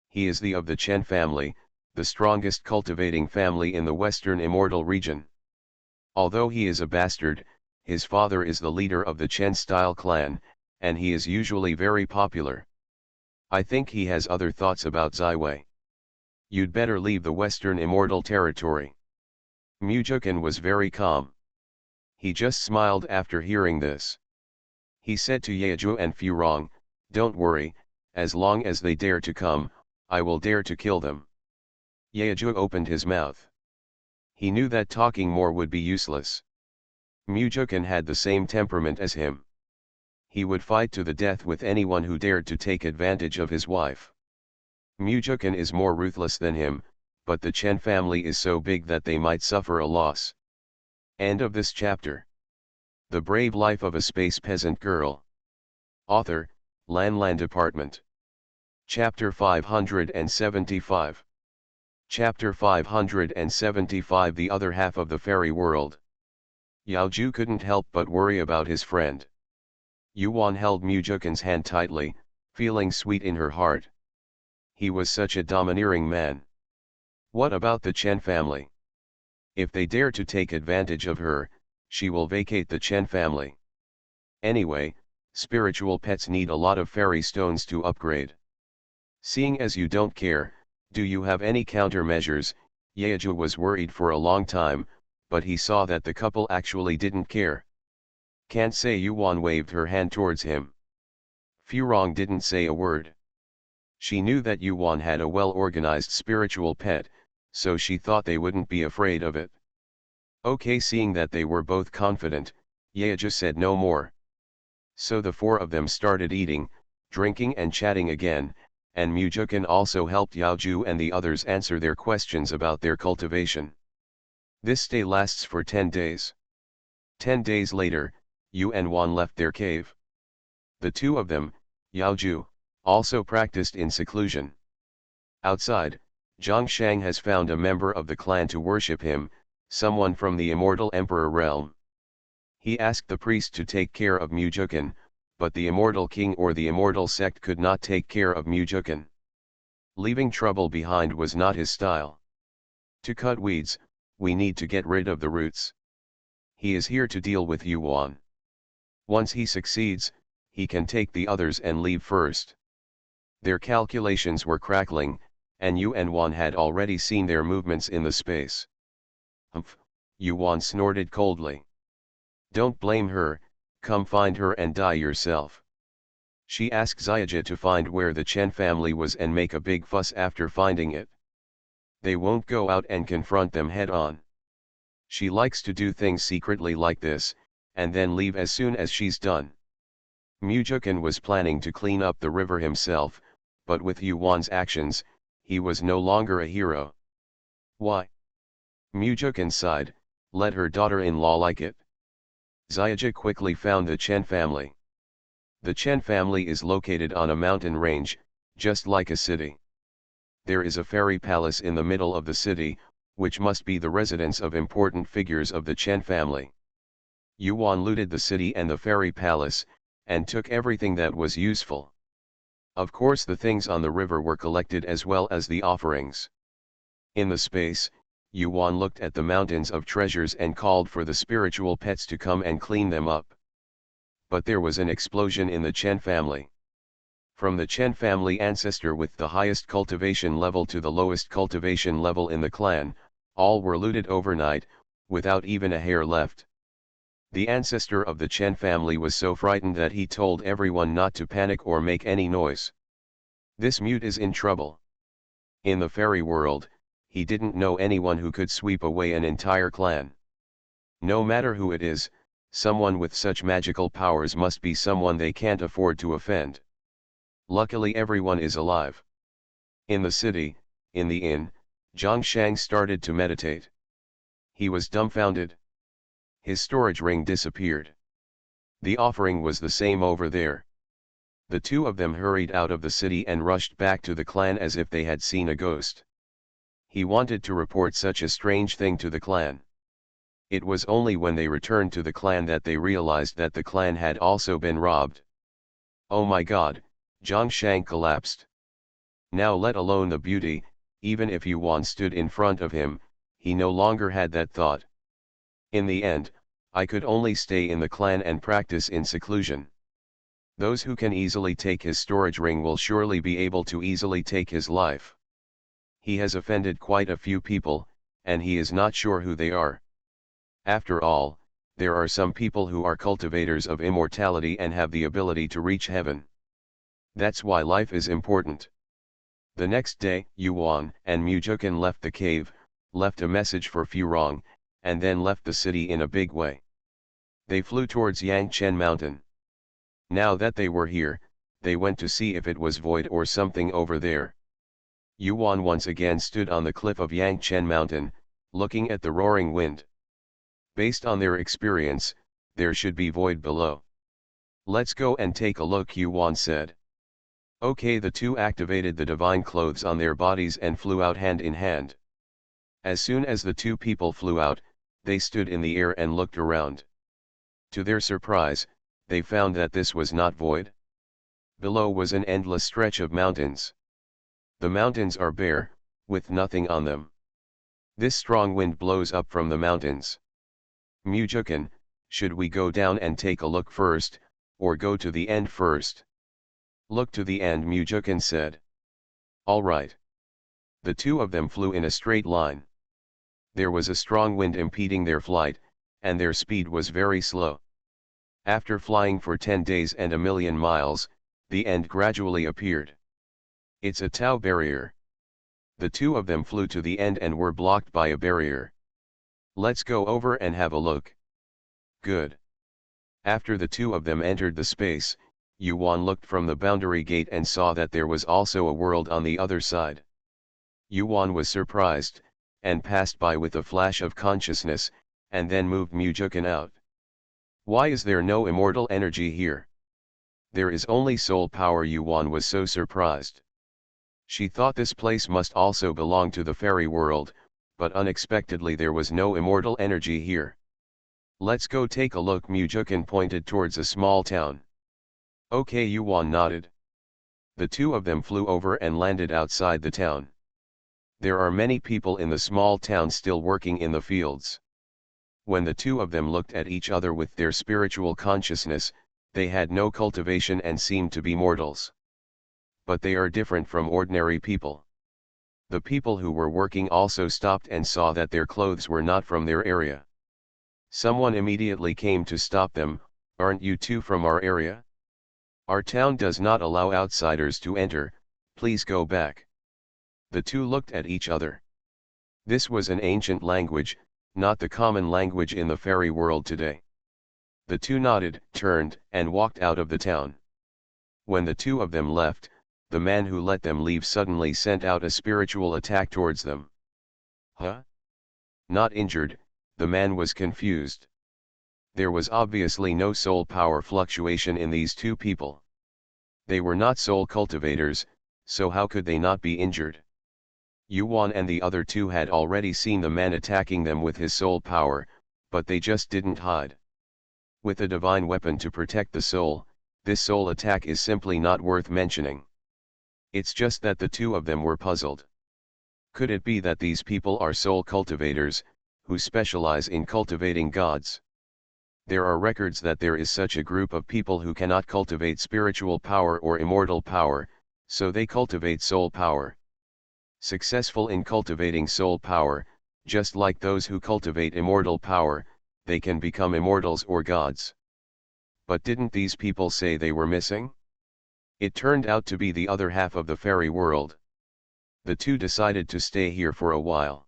Speaker 1: He is of the Chen family, the strongest cultivating family in the western immortal region. Although he is a bastard, his father is the leader of the Chen-style clan, and he is usually very popular. I think he has other thoughts about Ziwei. You'd better leave the western immortal territory. Mujukan was very calm. He just smiled after hearing this. He said to Yeju and Furong, don't worry, as long as they dare to come, I will dare to kill them. Yeju opened his mouth. He knew that talking more would be useless. Mujukan had the same temperament as him. He would fight to the death with anyone who dared to take advantage of his wife. Mujukan is more ruthless than him, but the Chen family is so big that they might suffer a loss. End of this chapter. The Brave Life of a Space Peasant Girl. Author, Lan Department. Chapter 575. Chapter 575. The Other Half of the Fairy World. Yaoju couldn't help but worry about his friend. Yuan held Mujukan's hand tightly, feeling sweet in her heart. He was such a domineering man. What about the Chen family? If they dare to take advantage of her, she will vacate the Chen family. Anyway, spiritual pets need a lot of fairy stones to upgrade. Seeing as you don't care, do you have any countermeasures? Yeju was worried for a long time, but he saw that the couple actually didn't care. Can't say. Yuan waved her hand towards him. Furong didn't say a word. She knew that Yuan had a well-organized spiritual pet, so she thought they wouldn't be afraid of it. Okay, seeing that they were both confident, Yeju said no more. So the four of them started eating, drinking and chatting again, and Mujukan also helped Yaoju and the others answer their questions about their cultivation. This stay lasts for 10 days. 10 days later, Yu and Wan left their cave. The two of them, Yaoju, also practiced in seclusion. Outside, Zhangshang has found a member of the clan to worship him, someone from the immortal emperor realm. He asked the priest to take care of Mujukan, but the immortal king or the immortal sect could not take care of Mujukan. Leaving trouble behind was not his style. To cut weeds, we need to get rid of the roots. He is here to deal with Yuan. Once he succeeds, he can take the others and leave first. Their calculations were crackling, and Yuan had already seen their movements in the space. Humph, Yuan snorted coldly. Don't blame her, come find her and die yourself. She asked Xiaoju to find where the Chen family was and make a big fuss after finding it. They won't go out and confront them head on. She likes to do things secretly like this, and then leave as soon as she's done. Mujukan was planning to clean up the river himself, but with Yuan's actions, he was no longer a hero. Why? Mujukan sighed, let her daughter-in-law like it. Xiaoju quickly found the Chen family. The Chen family is located on a mountain range, just like a city. There is a fairy palace in the middle of the city, which must be the residence of important figures of the Chen family. Yuan looted the city and the fairy palace, and took everything that was useful. Of course the things on the river were collected as well as the offerings. In the space, Yuan looked at the mountains of treasures and called for the spiritual pets to come and clean them up. But there was an explosion in the Chen family. From the Chen family ancestor with the highest cultivation level to the lowest cultivation level in the clan, all were looted overnight, without even a hair left. The ancestor of the Chen family was so frightened that he told everyone not to panic or make any noise. This mute is in trouble. In the fairy world, he didn't know anyone who could sweep away an entire clan. No matter who it is, someone with such magical powers must be someone they can't afford to offend. Luckily everyone is alive. In the city, in the inn, Zhang Shang started to meditate. He was dumbfounded. His storage ring disappeared. The offering was the same over there. The two of them hurried out of the city and rushed back to the clan as if they had seen a ghost. He wanted to report such a strange thing to the clan. It was only when they returned to the clan that they realized that the clan had also been robbed. Oh my God, Zhang Shang collapsed. Now let alone the beauty, even if Yuan stood in front of him, he no longer had that thought. In the end, I could only stay in the clan and practice in seclusion. Those who can easily take his storage ring will surely be able to easily take his life. He has offended quite a few people, and he is not sure who they are. After all, there are some people who are cultivators of immortality and have the ability to reach heaven. That's why life is important. The next day, Yuan and Mujukan left the cave, left a message for Furong, and then left the city in a big way. They flew towards Yangchen Mountain. Now that they were here, they went to see if it was void or something over there. Yuan once again stood on the cliff of Yangchen Mountain, looking at the roaring wind. Based on their experience, there should be void below. Let's go and take a look, Yuan said. Okay, the two activated the divine clothes on their bodies and flew out hand in hand. As soon as the two people flew out, they stood in the air and looked around. To their surprise, they found that this was not void. Below was an endless stretch of mountains. The mountains are bare, with nothing on them. This strong wind blows up from the mountains. Mujukan, should we go down and take a look first, or go to the end first? Look to the end, Mujukan said. All right. The two of them flew in a straight line. There was a strong wind impeding their flight, and their speed was very slow. After flying for 10 days and 1,000,000 miles, the end gradually appeared. It's a Tau barrier. The two of them flew to the end and were blocked by a barrier. Let's go over and have a look. Good. After the two of them entered the space, Yuan looked from the boundary gate and saw that there was also a world on the other side. Yuan was surprised, and passed by with a flash of consciousness, and then moved Mujukan out. Why is there no immortal energy here? There is only soul power. Yuan was so surprised. She thought this place must also belong to the fairy world, but unexpectedly there was no immortal energy here. Let's go take a look. Mujukan pointed towards a small town. Okay, Yuan nodded. The two of them flew over and landed outside the town. There are many people in the small town still working in the fields. When the two of them looked at each other with their spiritual consciousness, they had no cultivation and seemed to be mortals. But they are different from ordinary people. The people who were working also stopped and saw that their clothes were not from their area. Someone immediately came to stop them. Aren't you two from our area? Our town does not allow outsiders to enter, please go back. The two looked at each other. This was an ancient language, not the common language in the fairy world today. The two nodded, turned, and walked out of the town. When the two of them left, the man who let them leave suddenly sent out a spiritual attack towards them. Huh? Not injured, the man was confused. There was obviously no soul power fluctuation in these two people. They were not soul cultivators, so how could they not be injured? Yuan and the other two had already seen the man attacking them with his soul power, but they just didn't hide. With a divine weapon to protect the soul, this soul attack is simply not worth mentioning. It's just that the two of them were puzzled. Could it be that these people are soul cultivators, who specialize in cultivating gods? There are records that there is such a group of people who cannot cultivate spiritual power or immortal power, so they cultivate soul power. Successful in cultivating soul power, just like those who cultivate immortal power, they can become immortals or gods. But didn't these people say they were missing? It turned out to be the other half of the fairy world. The two decided to stay here for a while.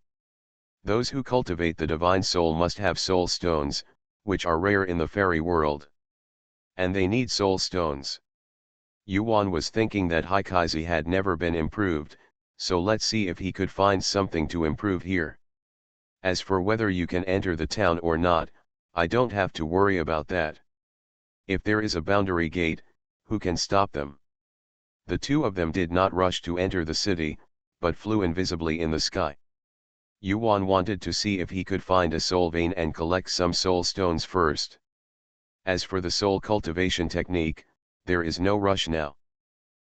Speaker 1: Those who cultivate the divine soul must have soul stones, which are rare in the fairy world. And they need soul stones. Yuan was thinking that Haikaizi had never been improved, so let's see if he could find something to improve here. As for whether you can enter the town or not, I don't have to worry about that. If there is a boundary gate, who can stop them? The two of them did not rush to enter the city, but flew invisibly in the sky. Yuan wanted to see if he could find a soul vein and collect some soul stones first. As for the soul cultivation technique, there is no rush now.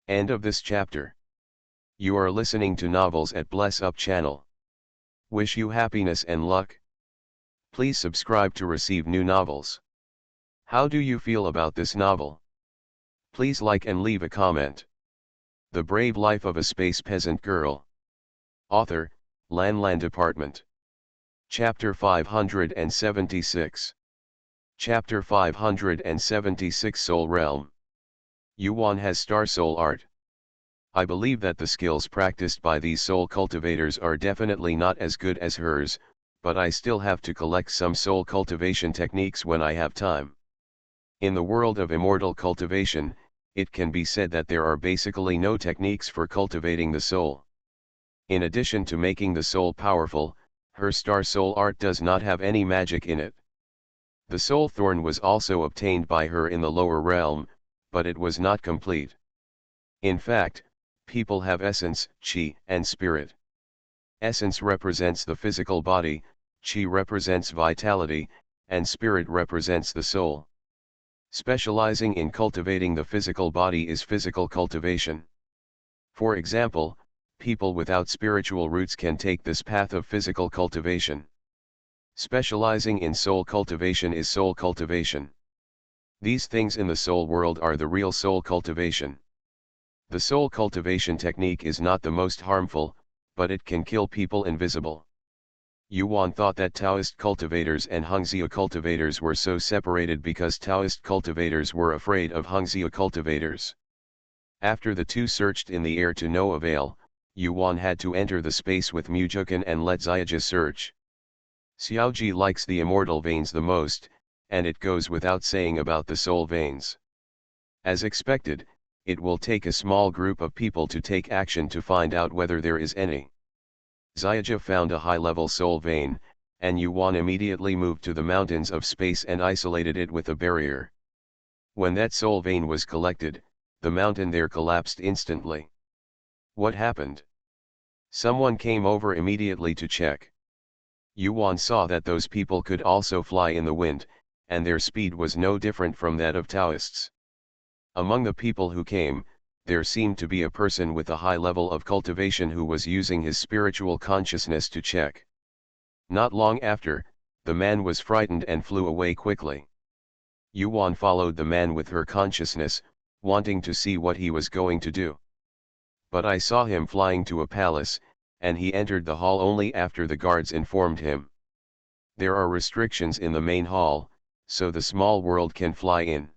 Speaker 1: End of this chapter. You are listening to novels at Bless Up channel. Wish you happiness and luck. Please subscribe to receive new novels. How do you feel about this novel? Please like and leave a comment. The Brave Life of a Space Peasant Girl. Author, Lan Department. Chapter 576. Chapter 576 Soul Realm. Yuan has star soul art. I believe that the skills practiced by these soul cultivators are definitely not as good as hers, but I still have to collect some soul cultivation techniques when I have time. In the world of immortal cultivation, it can be said that there are basically no techniques for cultivating the soul. In addition to making the soul powerful, her star soul art does not have any magic in it. The soul thorn was also obtained by her in the lower realm, but it was not complete. In fact, people have essence, chi, and spirit. Essence represents the physical body, chi represents vitality, and spirit represents the soul. Specializing in cultivating the physical body is physical cultivation. For example, people without spiritual roots can take this path of physical cultivation. Specializing in soul cultivation is soul cultivation. These things in the soul world are the real soul cultivation. The soul cultivation technique is not the most harmful, but it can kill people invisible. Yuan thought that Taoist cultivators and Hengzhou cultivators were so separated because Taoist cultivators were afraid of Hengzhou cultivators. After the two searched in the air to no avail, Yuan had to enter the space with Mujukan and let Xiaoji search. Xiaoji likes the immortal veins the most, and it goes without saying about the soul veins. As expected, it will take a small group of people to take action to find out whether there is any. Xiaoji found a high-level soul vein, and Yuan immediately moved to the mountains of space and isolated it with a barrier. When that soul vein was collected, the mountain there collapsed instantly. What happened? Someone came over immediately to check. Yuan saw that those people could also fly in the wind, and their speed was no different from that of Taoists. Among the people who came, there seemed to be a person with a high level of cultivation who was using his spiritual consciousness to check. Not long after, the man was frightened and flew away quickly. Yuan followed the man with her consciousness, wanting to see what he was going to do. But I saw him flying to a palace, and he entered the hall only after the guards informed him. There are restrictions in the main hall, so the small world can fly in.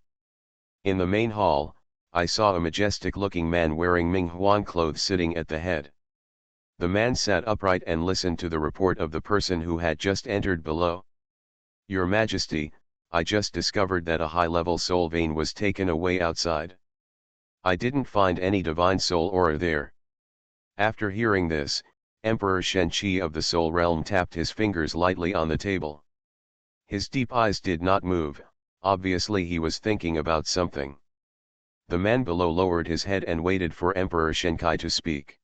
Speaker 1: In the main hall, I saw a majestic-looking man wearing Minghuan clothes sitting at the head. The man sat upright and listened to the report of the person who had just entered below. Your Majesty, I just discovered that a high-level soul vein was taken away outside. I didn't find any divine soul aura there. After hearing this, Emperor Shenqi of the Soul Realm tapped his fingers lightly on the table. His deep eyes did not move, obviously he was thinking about something. The man below lowered his head and waited for Emperor Shenkai to speak.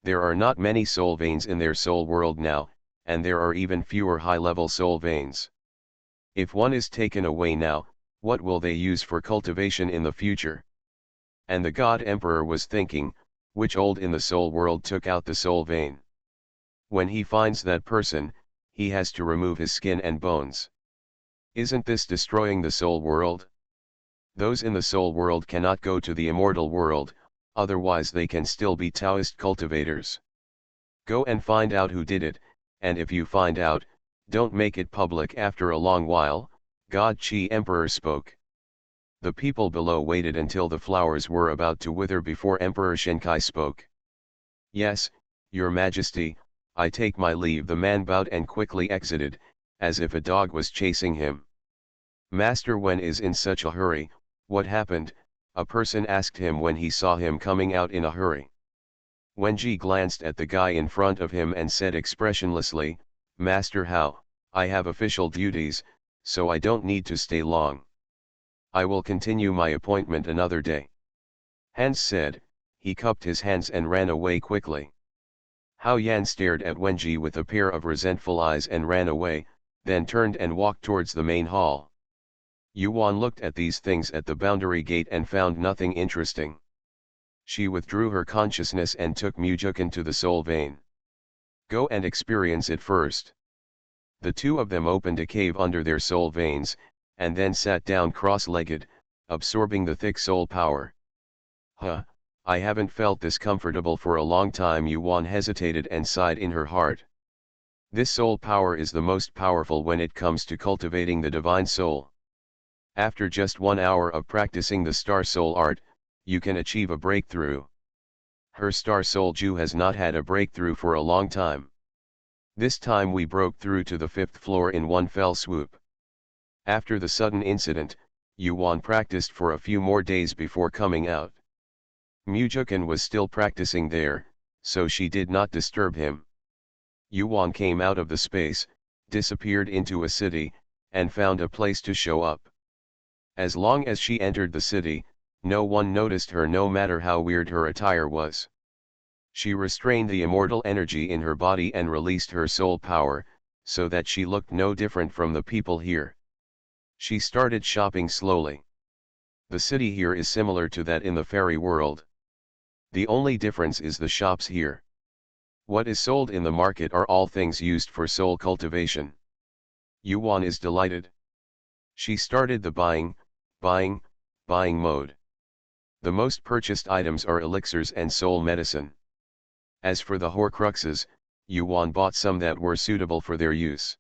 Speaker 1: There are not many soul veins in their soul world now, and there are even fewer high-level soul veins. If one is taken away now, what will they use for cultivation in the future? And the God Emperor was thinking, which old in the soul world took out the soul vein? When he finds that person, he has to remove his skin and bones. Isn't this destroying the soul world? Those in the soul world cannot go to the immortal world, otherwise they can still be Taoist cultivators. Go and find out who did it, and if you find out, don't make it public. After a long while, God Qi Emperor spoke. The people below waited until the flowers were about to wither before Emperor Shenkai spoke. "Yes, your majesty, I take my leave." The man bowed and quickly exited, as if a dog was chasing him. "Master Wen is in such a hurry, what happened?" a person asked him when he saw him coming out in a hurry. Wenji glanced at the guy in front of him and said expressionlessly, "Master Hao, I have official duties, so I don't need to stay long. I will continue my appointment another day." Hans said. He cupped his hands and ran away quickly. Hao Yan stared at Wenji with a pair of resentful eyes and ran away, then turned and walked towards the main hall. Yuan looked at these things at the boundary gate and found nothing interesting. She withdrew her consciousness and took Mujukan to the soul vein. "Go and experience it first." The two of them opened a cave under their soul veins, and then sat down cross-legged, absorbing the thick soul power. "Huh, I haven't felt this comfortable for a long time." Yuan hesitated and sighed in her heart. This soul power is the most powerful when it comes to cultivating the divine soul. After just 1 hour of practicing the star soul art, you can achieve a breakthrough. Her star soul Ju has not had a breakthrough for a long time. This time we broke through to the 5th floor in one fell swoop. After the sudden incident, Yuan practiced for a few more days before coming out. Mujukan was still practicing there, so she did not disturb him. Yuan came out of the space, disappeared into a city, and found a place to show up. As long as she entered the city, no one noticed her no matter how weird her attire was. She restrained the immortal energy in her body and released her soul power, so that she looked no different from the people here. She started shopping slowly. The city here is similar to that in the fairy world. The only difference is the shops here. What is sold in the market are all things used for soul cultivation. Yuan is delighted. She started the buying mode. The most purchased items are elixirs and soul medicine. As for the Horcruxes, Yuan bought some that were suitable for their use.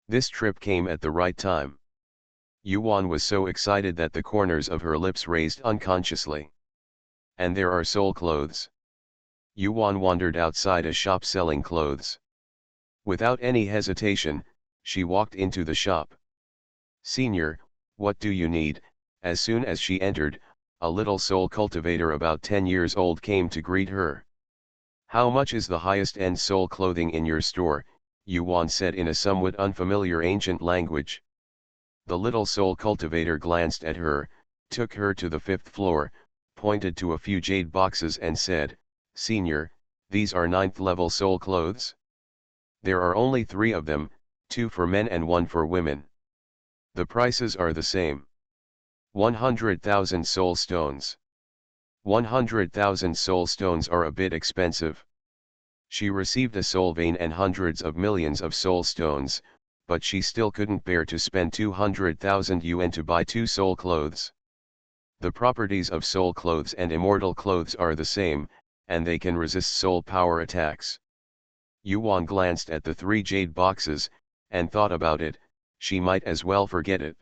Speaker 1: This trip came at the right time. Yuan was so excited that the corners of her lips raised unconsciously. And there are soul clothes. Yuan wandered outside a shop selling clothes. Without any hesitation, she walked into the shop. "Senior, what do you need?" As soon as she entered, a little soul cultivator about 10 years old came to greet her. "How much is the highest-end soul clothing in your store?" Yuan said in a somewhat unfamiliar ancient language. The little soul cultivator glanced at her, took her to the 5th floor, pointed to a few jade boxes and said, "Senior, these are 9th-level soul clothes? There are only 3 of them, 2 for men and 1 for women. The prices are the same. 100,000 soul stones. 100,000 soul stones are a bit expensive." She received a soul vein and hundreds of millions of soul stones, but she still couldn't bear to spend 200,000 yuan to buy 2 soul clothes. The properties of soul clothes and immortal clothes are the same, and they can resist soul power attacks. Yuan glanced at the 3 jade boxes, and thought about it. She might as well forget it.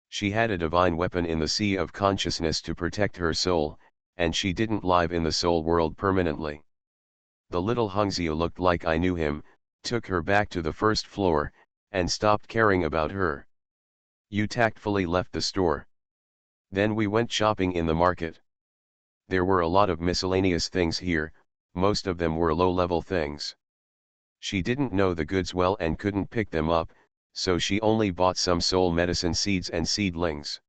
Speaker 1: She had a divine weapon in the sea of consciousness to protect her soul, and she didn't live in the soul world permanently. The little Hungzio looked like I knew him, took her back to the 1st floor, and stopped caring about her. You tactfully left the store. Then we went shopping in the market. There were a lot of miscellaneous things here, most of them were low-level things. She didn't know the goods well and couldn't pick them up, so she only bought some soul medicine seeds and seedlings.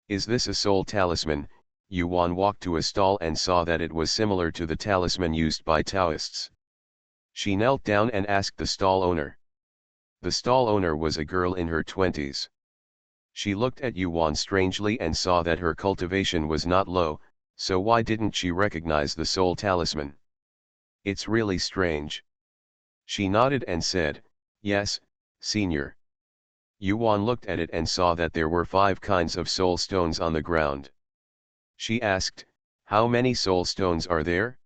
Speaker 1: "Is this a soul talisman?" Yuan walked to a stall and saw that it was similar to the talisman used by Taoists. She knelt down and asked the stall owner. The stall owner was a girl in her 20s. She looked at Yuan strangely and saw that her cultivation was not low, so why didn't she recognize the soul talisman? "It's really strange." She nodded and said, "Yes, Senior." Yuan looked at it and saw that there were 5 kinds of soul stones on the ground. She asked, "How many soul stones are there?"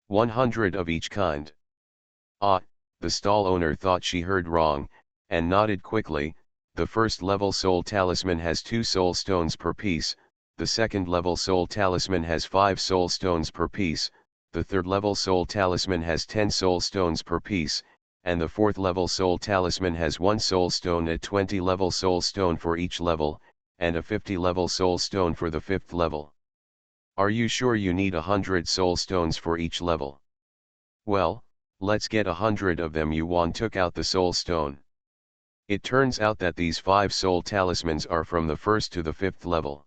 Speaker 1: 100 of each kind. Ah, the stall owner thought she heard wrong, and nodded quickly. The 1st-level soul talisman has 2 soul stones per piece, the 2nd-level soul talisman has 5 soul stones per piece, The third level soul talisman has 10 soul stones per piece, and the fourth level soul talisman has 1 soul stone at 20 level soul stone for each level, and a 50 level soul stone for the fifth level. Are you sure you need 100 soul stones for each level? Well, let's get 100 of them. Yuan took out the soul stone. It turns out that these 5 soul talismans are from the first to the fifth level.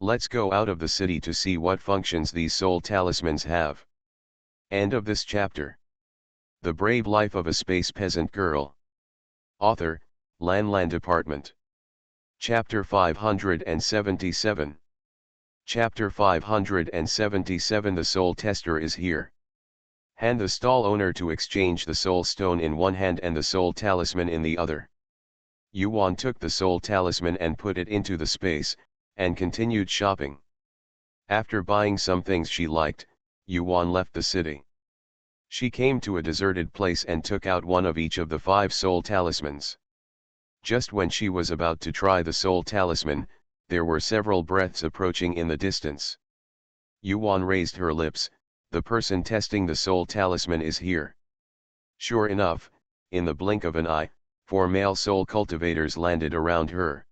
Speaker 1: Let's go out of the city to see what functions these soul talismans have. End of this chapter. The Brave Life of a Space Peasant Girl. Author, Lan Department. Chapter 577. Chapter 577. The soul tester is here. Hand the stall owner to exchange the soul stone in one hand and the soul talisman in the other. Yuan took the soul talisman and put it into the space, and continued shopping. After buying some things she liked, Yuan left the city. She came to a deserted place and took out one of each of the 5 soul talismans. Just when she was about to try the soul talisman, there were several breaths approaching in the distance. Yuan raised her lips. The person testing the soul talisman is here. Sure enough, in the blink of an eye, 4 male soul cultivators landed around her.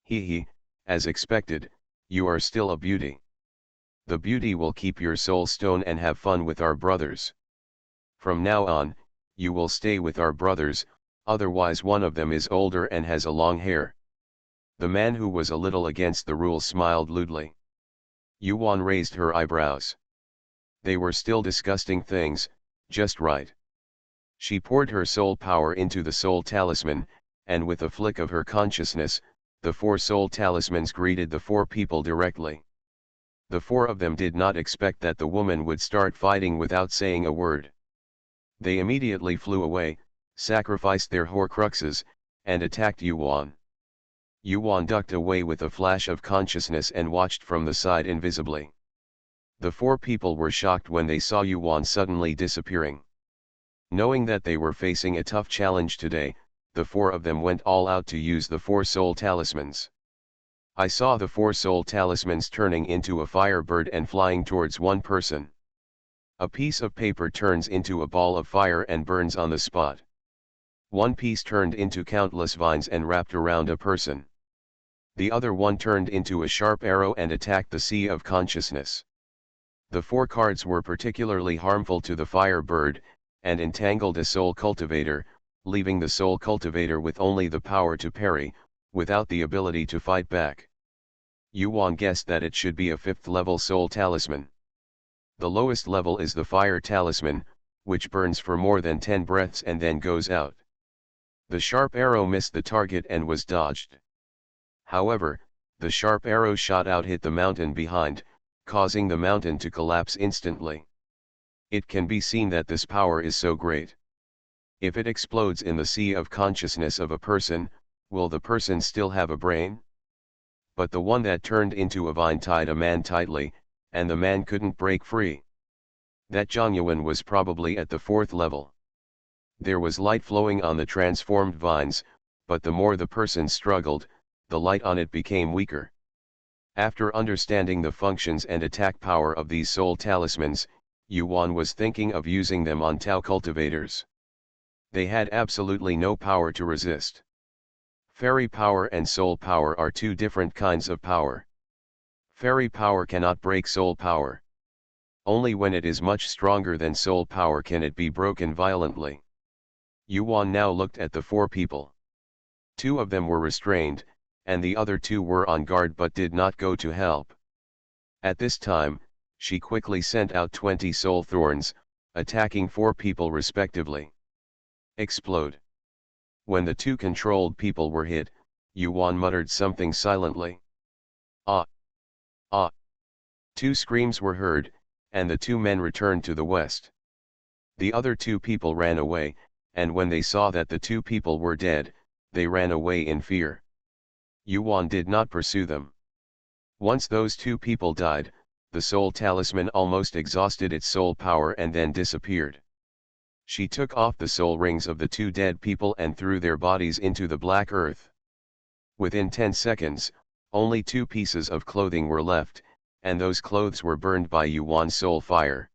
Speaker 1: Hee, as expected, you are still a beauty. The beauty will keep your soul stone and have fun with our brothers. From now on, you will stay with our brothers, otherwise one of them is older and has a long hair. The man who was a little against the rules smiled lewdly. Yuan raised her eyebrows. They were still disgusting things, just right. She poured her soul power into the soul talisman, and with a flick of her consciousness, the 4 soul talismans greeted the 4 people directly. The 4 of them did not expect that the woman would start fighting without saying a word. They immediately flew away, sacrificed their Horcruxes, and attacked Yuan. Yuan ducked away with a flash of consciousness and watched from the side invisibly. The 4 people were shocked when they saw Yuan suddenly disappearing. Knowing that they were facing a tough challenge today, the 4 of them went all out to use the 4 soul talismans. I saw the 4 soul talismans turning into a firebird and flying towards one person. A piece of paper turns into a ball of fire and burns on the spot. One piece turned into countless vines and wrapped around a person. The other one turned into a sharp arrow and attacked the sea of consciousness. The 4 cards were particularly harmful to the firebird, and entangled a soul cultivator, leaving the soul cultivator with only the power to parry, without the ability to fight back. Yuan guessed that it should be a 5th level soul talisman. The lowest level is the fire talisman, which burns for more than 10 breaths and then goes out. The sharp arrow missed the target and was dodged. However, the sharp arrow shot out hit the mountain behind, causing the mountain to collapse instantly. It can be seen that this power is so great. If it explodes in the sea of consciousness of a person, will the person still have a brain? But the one that turned into a vine tied a man tightly, and the man couldn't break free. That Zhongyuan was probably at the 4th level. There was light flowing on the transformed vines, but the more the person struggled, the light on it became weaker. After understanding the functions and attack power of these soul talismans, Yuan was thinking of using them on Tao cultivators. They had absolutely no power to resist. Fairy power and soul power are 2 different kinds of power. Fairy power cannot break soul power. Only when it is much stronger than soul power can it be broken violently. Yuan now looked at the 4 people. 2 of them were restrained, and the other 2 were on guard but did not go to help. At this time, she quickly sent out 20 soul thorns, attacking 4 people respectively. Explode. When the 2 controlled people were hit, Yuan muttered something silently. Ah! Ah! 2 screams were heard, and the 2 men returned to the west. The other 2 people ran away, and when they saw that the 2 people were dead, they ran away in fear. Yuan did not pursue them. Once those 2 people died, the soul talisman almost exhausted its soul power and then disappeared. She took off the soul rings of the 2 dead people and threw their bodies into the black earth. Within 10 seconds, only 2 pieces of clothing were left, and those clothes were burned by Yuan's soul fire.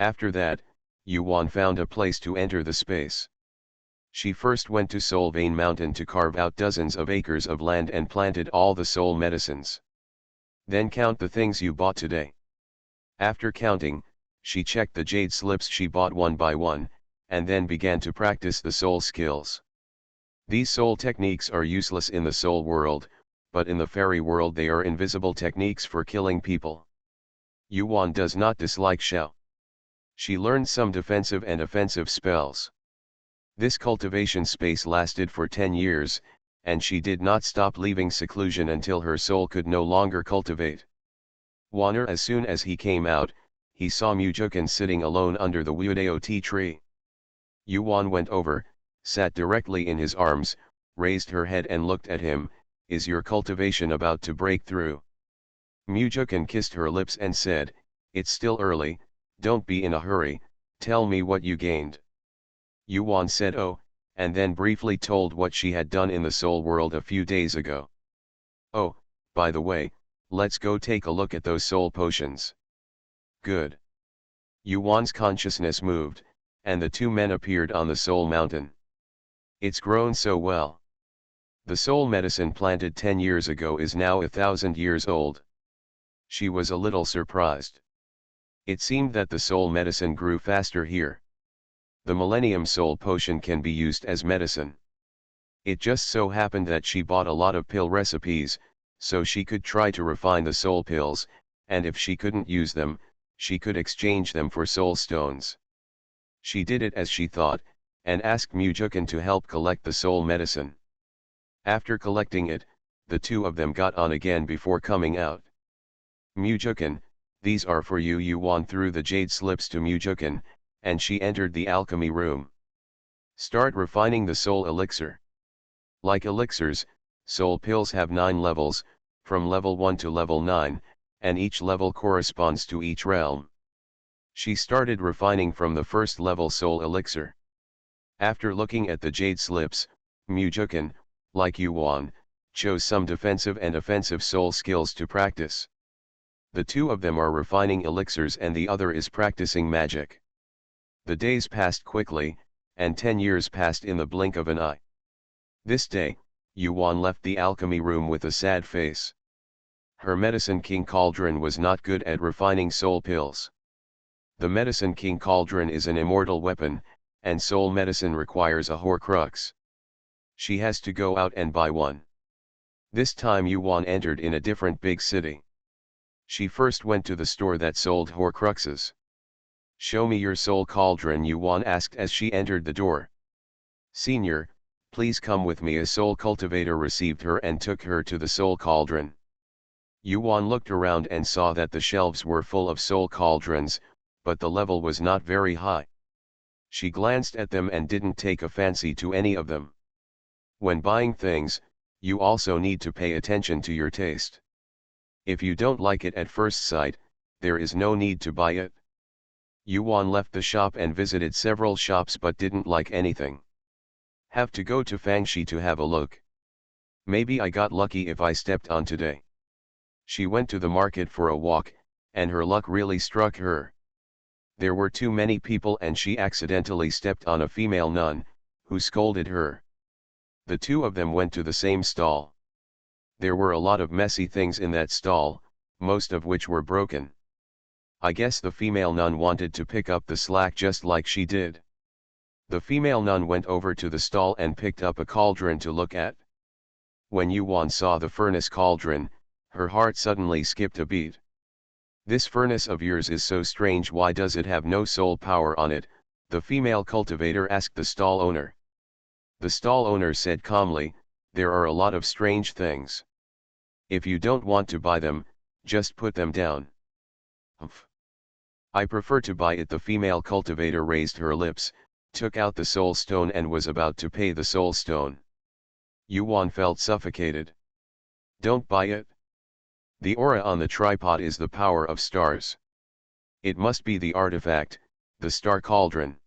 Speaker 1: After that, Yuan found a place to enter the space. She first went to Solvane Mountain to carve out dozens of acres of land and planted all the soul medicines. Then count the things you bought today. After counting, she checked the jade slips she bought one by one, and then began to practice the soul skills. These soul techniques are useless in the soul world, but in the fairy world they are invisible techniques for killing people. Yuan does not dislike Xiao. She learned some defensive and offensive spells. This cultivation space lasted for 10 years, and she did not stop leaving seclusion until her soul could no longer cultivate. Wanner, as soon as he came out, he saw Mujukan sitting alone under the Wuodao tea tree. Yuan went over, sat directly in his arms, raised her head and looked at him. Is your cultivation about to break through? Mujukan kissed her lips and said, it's still early, don't be in a hurry, tell me what you gained. Yuan said oh, and then briefly told what she had done in the soul world a few days ago. Oh, by the way, let's go take a look at those soul potions. Good. Yuan's consciousness moved, and the two men appeared on the soul mountain. It's grown so well. The soul medicine planted 10 years ago is now 1,000 years old. She was a little surprised. It seemed that the soul medicine grew faster here. The Millennium Soul Potion can be used as medicine. It just so happened that she bought a lot of pill recipes, so she could try to refine the soul pills, and if she couldn't use them, she could exchange them for soul stones. She did it as she thought, and asked Mujukan to help collect the soul medicine. After collecting it, the two of them got on again before coming out. Mujukan, these are for you. Yuan threw the jade slips to Mujukan, and she entered the alchemy room. Start refining the soul elixir. Like elixirs, soul pills have 9 levels, from level 1 to level 9, and each level corresponds to each realm. She started refining from the first level soul elixir. After looking at the jade slips, Mujukan, like Yuan, chose some defensive and offensive soul skills to practice. The two of them are refining elixirs and the other is practicing magic. The days passed quickly, and 10 years passed in the blink of an eye. This day, Yuan left the alchemy room with a sad face. Her Medicine King Cauldron was not good at refining soul pills. The Medicine King Cauldron is an immortal weapon, and soul medicine requires a Horcrux. She has to go out and buy one. This time Yuan entered in a different big city. She first went to the store that sold Horcruxes. Show me your soul cauldron, Yuan asked as she entered the door. Senior, please come with me. A soul cultivator received her and took her to the soul cauldron. Yuan looked around and saw that the shelves were full of soul cauldrons, but the level was not very high. She glanced at them and didn't take a fancy to any of them. When buying things, you also need to pay attention to your taste. If you don't like it at first sight, there is no need to buy it. Yuan left the shop and visited several shops but didn't like anything. Have to go to Fangshi to have a look. Maybe I got lucky if I stepped on today. She went to the market for a walk, and her luck really struck her. There were too many people and she accidentally stepped on a female nun, who scolded her. The two of them went to the same stall. There were a lot of messy things in that stall, most of which were broken. I guess the female nun wanted to pick up the slack just like she did. The female nun went over to the stall and picked up a cauldron to look at. When Yuan saw the furnace cauldron, her heart suddenly skipped a beat. This furnace of yours is so strange. Why does it have no soul power on it? The female cultivator asked the stall owner. The stall owner said calmly, there are a lot of strange things. If you don't want to buy them, just put them down. Humph. I prefer to buy it. The female cultivator raised her lips, took out the soul stone and was about to pay the soul stone. Yuan felt suffocated. Don't buy it. The aura on the tripod is the power of stars. It must be the artifact, the star cauldron.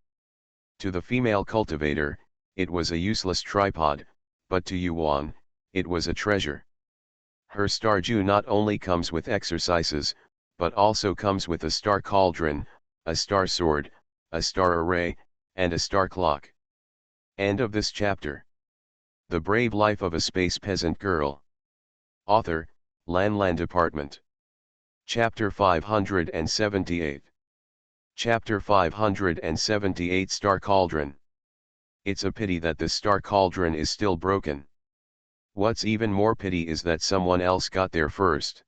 Speaker 1: To the female cultivator, it was a useless tripod, but to Yuan, it was a treasure. Her star Ju not only comes with exercises, but also comes with a star cauldron, a star sword, a star array, and a star clock. End of this chapter. The Brave Life of a Space Peasant Girl. Author, Lan Department. Chapter 578. Chapter 578 Star Cauldron. It's a pity that the star cauldron is still broken. What's even more pity is that someone else got there first.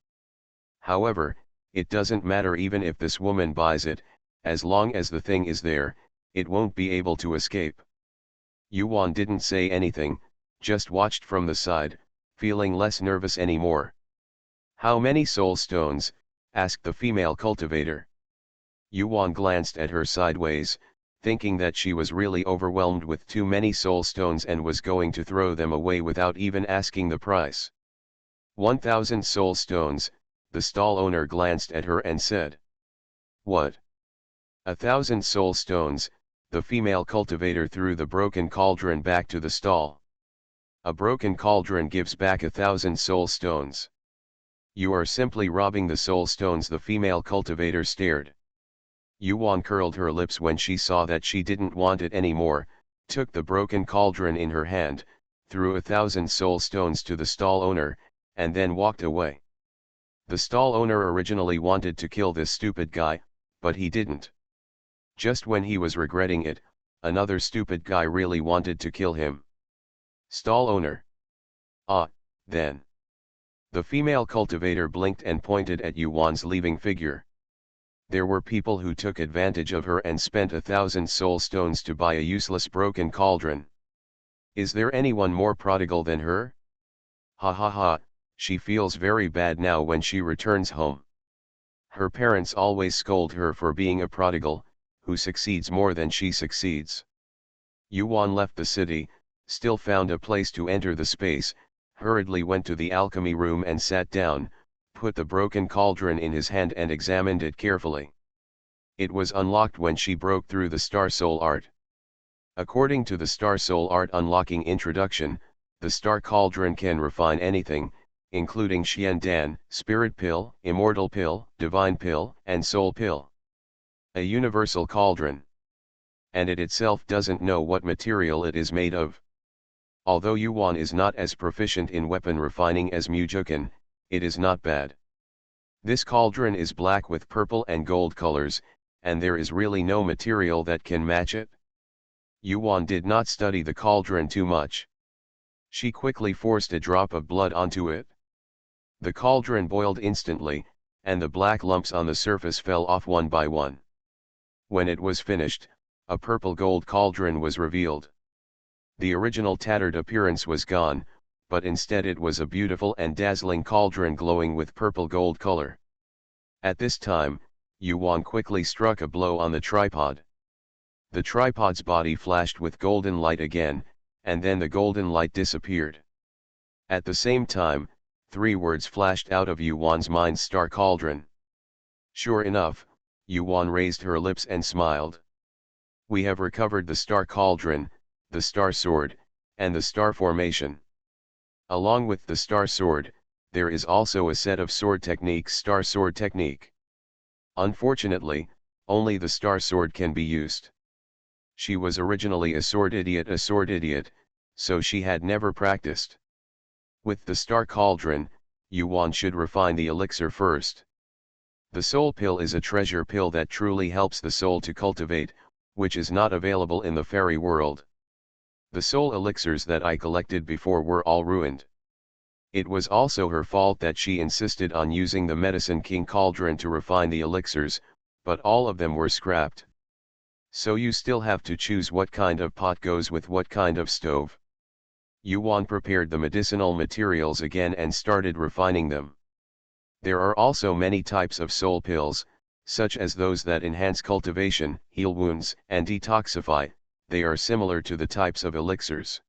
Speaker 1: However, it doesn't matter even if this woman buys it, as long as the thing is there, it won't be able to escape. Yuan didn't say anything, just watched from the side, feeling less nervous anymore. How many soul stones? Asked the female cultivator. Yuan glanced at her sideways, thinking that she was really overwhelmed with too many soul stones and was going to throw them away without even asking the price. 1,000 soul stones, the stall owner glanced at her and said. What? 1,000 soul stones, the female cultivator threw the broken cauldron back to the stall. A broken cauldron gives back 1,000 soul stones. You are simply robbing the soul stones, the female cultivator stared. Yuan curled her lips when she saw that she didn't want it anymore, took the broken cauldron in her hand, threw 1,000 soul stones to the stall owner, and then walked away. The stall owner originally wanted to kill this stupid guy, but he didn't. Just when he was regretting it, another stupid guy really wanted to kill him. Stall owner. Ah, then. The female cultivator blinked and pointed at Yuan's leaving figure. There were people who took advantage of her and spent 1,000 soul stones to buy a useless broken cauldron. Is there anyone more prodigal than her? Ha ha ha, she feels very bad now when she returns home. Her parents always scold her for being a prodigal, who succeeds more than she succeeds. Yuan left the city, still found a place to enter the space, hurriedly went to the alchemy room and sat down, put the broken cauldron in his hand and examined it carefully. It was unlocked when she broke through the Star Soul Art. According to the Star Soul Art Unlocking Introduction, the Star Cauldron can refine anything, including Xian Dan, Spirit Pill, Immortal Pill, Divine Pill, and Soul Pill. A universal cauldron. And it itself doesn't know what material it is made of. Although Yuan is not as proficient in weapon refining as Mujukan, it is not bad. This cauldron is black with purple and gold colors, and there is really no material that can match it. Yuan did not study the cauldron too much. She quickly forced a drop of blood onto it. The cauldron boiled instantly, and the black lumps on the surface fell off one by one. When it was finished, a purple gold cauldron was revealed. The original tattered appearance was gone, but instead it was a beautiful and dazzling cauldron glowing with purple gold color. At this time, Yuan quickly struck a blow on the tripod. The tripod's body flashed with golden light again, and then the golden light disappeared. At the same time, 3 words flashed out of Yuan's mind: Star Cauldron. Sure enough, Yuan raised her lips and smiled. We have recovered the Star Cauldron, the Star Sword, and the Star Formation. Along with the Star Sword, there is also a set of sword techniques: Star Sword Technique. Unfortunately, only the Star Sword can be used. She was originally a sword idiot, so she had never practiced. With the Star Cauldron, Yuan should refine the elixir first. The Soul Pill is a treasure pill that truly helps the soul to cultivate, which is not available in the fairy world. The soul elixirs that I collected before were all ruined. It was also her fault that she insisted on using the Medicine King Cauldron to refine the elixirs, but all of them were scrapped. So you still have to choose what kind of pot goes with what kind of stove. Yuan prepared the medicinal materials again and started refining them. There are also many types of soul pills, such as those that enhance cultivation, heal wounds, and detoxify. They are similar to the types of elixirs.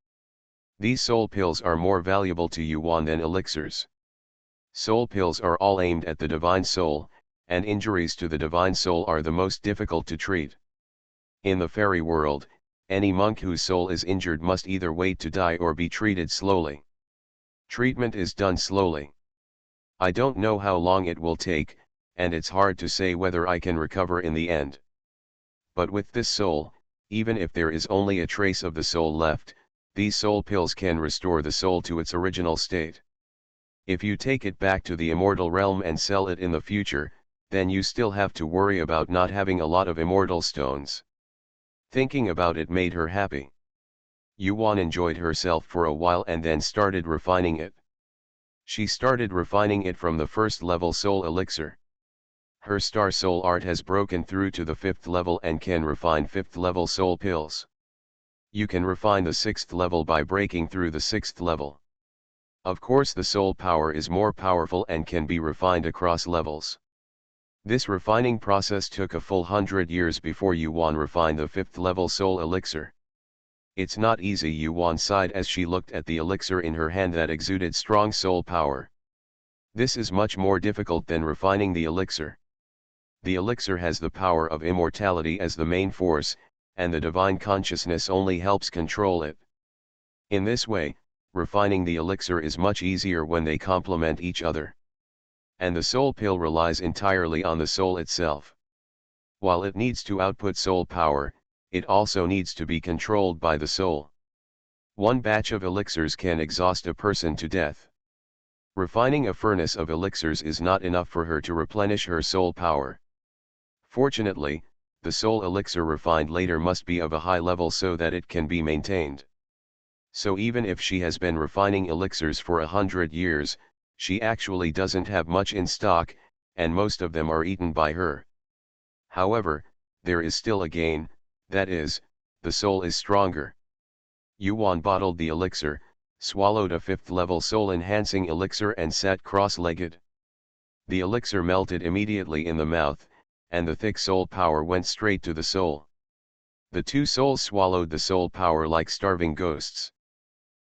Speaker 1: These soul pills are more valuable to Yuan than elixirs. Soul pills are all aimed at the divine soul, and injuries to the divine soul are the most difficult to treat. In the fairy world, any monk whose soul is injured must either wait to die or be treated slowly. Treatment is done slowly. I don't know how long it will take, and it's hard to say whether I can recover in the end. But with this soul, even if there is only a trace of the soul left, these soul pills can restore the soul to its original state. If you take it back to the immortal realm and sell it in the future, then you still have to worry about not having a lot of immortal stones. Thinking about it made her happy. Yuan enjoyed herself for a while and then started refining it. She started refining it from the first level soul elixir. Her star soul art has broken through to the 5th level and can refine 5th level soul pills. You can refine the 6th level by breaking through the 6th level. Of course, the soul power is more powerful and can be refined across levels. This refining process took a full 100 years before Yuan refined the 5th level soul elixir. It's not easy, Yuan sighed as she looked at the elixir in her hand that exuded strong soul power. This is much more difficult than refining the elixir. The elixir has the power of immortality as the main force, and the divine consciousness only helps control it. In this way, refining the elixir is much easier when they complement each other. And the soul pill relies entirely on the soul itself. While it needs to output soul power, it also needs to be controlled by the soul. One batch of elixirs can exhaust a person to death. Refining a furnace of elixirs is not enough for her to replenish her soul power. Fortunately, the soul elixir refined later must be of a high level so that it can be maintained. So even if she has been refining elixirs for 100 years, she actually doesn't have much in stock, and most of them are eaten by her. However, there is still a gain, that is, the soul is stronger. Yuan bottled the elixir, swallowed a 5th level soul enhancing elixir and sat cross-legged. The elixir melted immediately in the mouth, and the thick soul power went straight to the soul. The two souls swallowed the soul power like starving ghosts.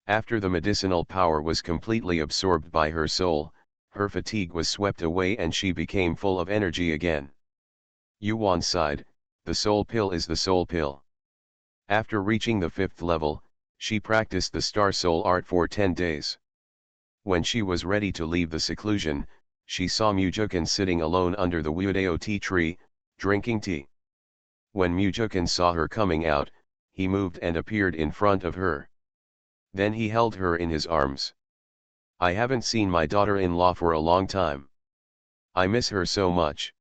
Speaker 1: After the medicinal power was completely absorbed by her soul, her fatigue was swept away and she became full of energy again. Yuan sighed, the soul pill is the soul pill. After reaching the 5th level, she practiced the star soul art for 10 days. When she was ready to leave the seclusion, she saw Mujukan sitting alone under the Wuodeo tea tree, drinking tea. When Mujukan saw her coming out, he moved and appeared in front of her. Then he held her in his arms. I haven't seen my daughter-in-law for a long time. I miss her so much.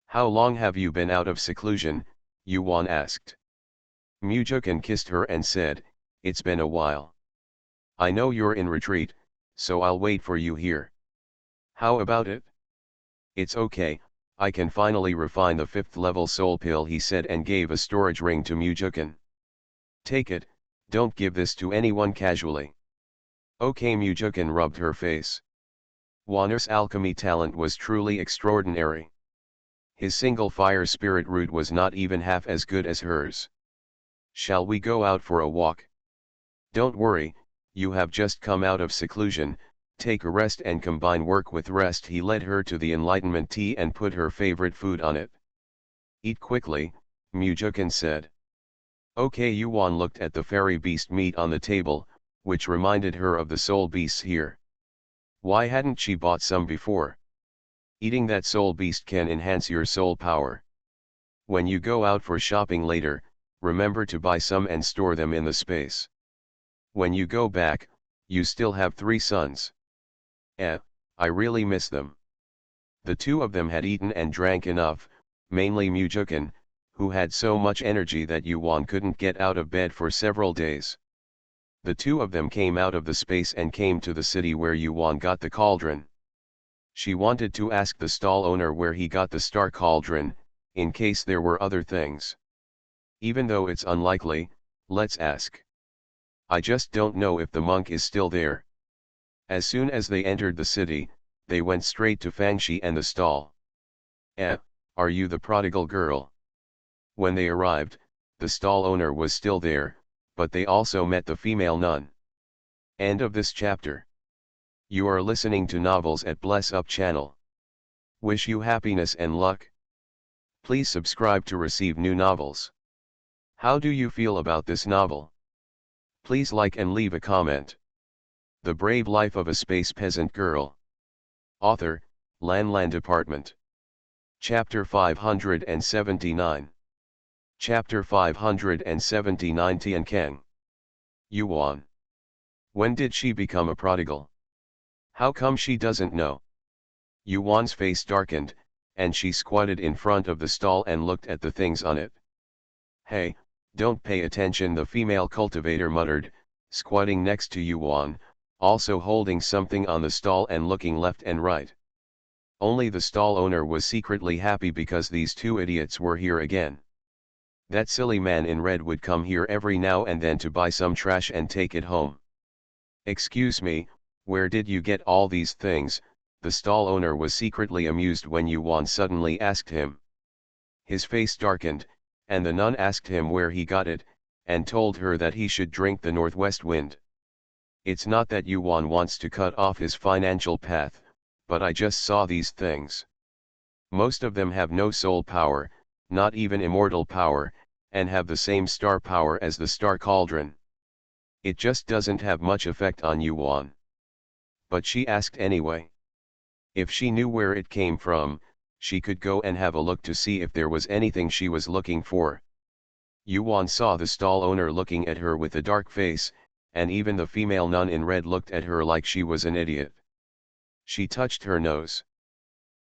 Speaker 1: How long have you been out of seclusion? Yuan asked. Mujukan kissed her and said, it's been a while. I know you're in retreat, so I'll wait for you here. How about it? It's okay, I can finally refine the 5th level soul pill, he said and gave a storage ring to Mujukan. Take it, don't give this to anyone casually. Okay, Mujukan rubbed her face. Juan's alchemy talent was truly extraordinary. His single fire spirit root was not even half as good as hers. Shall we go out for a walk? Don't worry, you have just come out of seclusion, take a rest and combine work with rest. He led her to the enlightenment tea and put her favorite food on it. Eat quickly, Mujukan said. Okay. Yuan looked at the fairy beast meat on the table, which reminded her of the soul beasts here. Why hadn't she bought some before? Eating that soul beast can enhance your soul power. When you go out for shopping later, remember to buy some and store them in the space. When you go back, you still have 3 sons. I really miss them. The two of them had eaten and drank enough, mainly Mujukan, who had so much energy that Yuan couldn't get out of bed for several days. The two of them came out of the space and came to the city where Yuan got the cauldron. She wanted to ask the stall owner where he got the star cauldron, in case there were other things. Even though it's unlikely, let's ask. I just don't know if the monk is still there. As soon as they entered the city, they went straight to Fangxi and the stall. Are you the prodigal girl? When they arrived, the stall owner was still there, but they also met the female nun. End of this chapter. You are listening to novels at Bless Up channel. Wish you happiness and luck. Please subscribe to receive new novels. How do you feel about this novel? Please like and leave a comment. The Brave Life of a Space Peasant Girl. Author, Lan Department. Chapter 579. Chapter 579 Tian Keng. Yuan. When did she become a prodigal? How come she doesn't know? Yuan's face darkened, and she squatted in front of the stall and looked at the things on it. Hey, don't pay attention, the female cultivator muttered, squatting next to Yuan, also holding something on the stall and looking left and right. Only the stall owner was secretly happy because these two idiots were here again. That silly man in red would come here every now and then to buy some trash and take it home. Excuse me, where did you get all these things? The stall owner was secretly amused when Yuan suddenly asked him. His face darkened, and the nun asked him where he got it, and told her that he should drink the northwest wind. It's not that Yuan wants to cut off his financial path, but I just saw these things. Most of them have no soul power, not even immortal power, and have the same star power as the star cauldron. It just doesn't have much effect on Yuan. But she asked anyway. If she knew where it came from, she could go and have a look to see if there was anything she was looking for. Yuan saw the stall owner looking at her with a dark face, and even the female nun in red looked at her like she was an idiot. She touched her nose.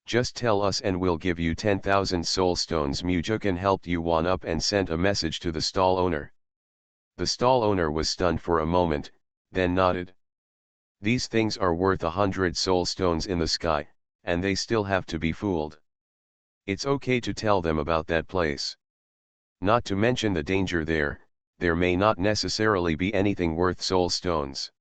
Speaker 1: Just tell us and we'll give you 10,000 soul stones. Mujukan helped Yuan up and sent a message to the stall owner. The stall owner was stunned for a moment, then nodded. These things are worth 100 soul stones in the sky, and they still have to be fooled. It's okay to tell them about that place. Not to mention the danger there may not necessarily be anything worth soul stones.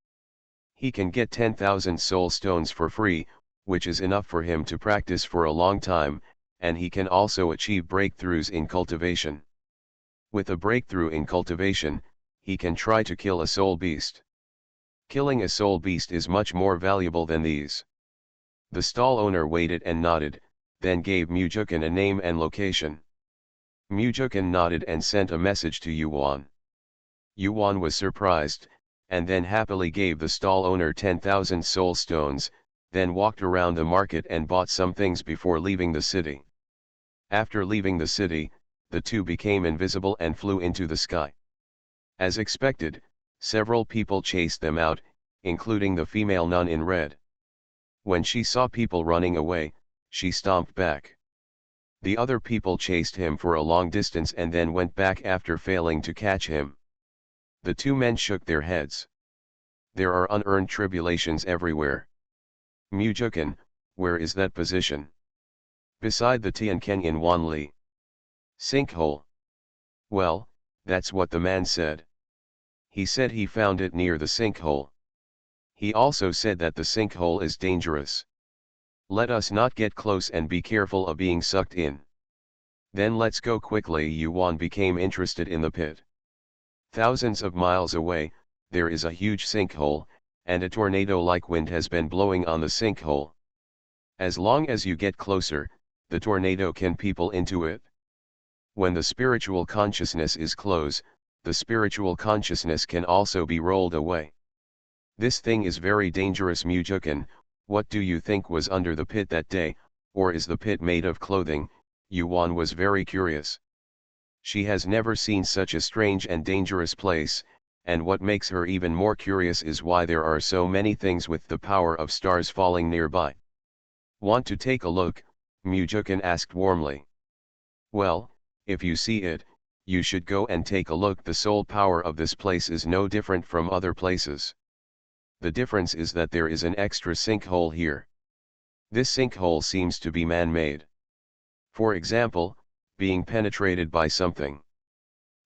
Speaker 1: He can get 10,000 soul stones for free, which is enough for him to practice for a long time, and he can also achieve breakthroughs in cultivation. With a breakthrough in cultivation, he can try to kill a soul beast. Killing a soul beast is much more valuable than these. The stall owner waited and nodded, then gave Mujukan a name and location. Mujukan nodded and sent a message to Yuan. Yuan was surprised, and then happily gave the stall owner 10,000 soul stones, then walked around the market and bought some things before leaving the city. After leaving the city, the two became invisible and flew into the sky. As expected, several people chased them out, including the female nun in red. When she saw people running away, she stomped back. The other people chased him for a long distance and then went back after failing to catch him. The two men shook their heads. There are unearned tribulations everywhere. Mujukan, where is that position? Beside the Tiankeng in Wanli. Sinkhole. Well, that's what the man said. He said he found it near the sinkhole. He also said that the sinkhole is dangerous. Let us not get close and be careful of being sucked in. Then let's go quickly. Yuan became interested in the pit. Thousands of miles away, there is a huge sinkhole, and a tornado-like wind has been blowing on the sinkhole. As long as you get closer, the tornado can people into it. When the spiritual consciousness is close, the spiritual consciousness can also be rolled away. This thing is very dangerous. Mujukan, what do you think was under the pit that day, or is the pit made of clothing? Yuan was very curious. She has never seen such a strange and dangerous place, and what makes her even more curious is why there are so many things with the power of stars falling nearby. Want to take a look? Mujukan asked warmly. Well, if you see it, you should go and take a look. The soul power of this place is no different from other places. The difference is that there is an extra sinkhole here. This sinkhole seems to be man-made. For example, being penetrated by something.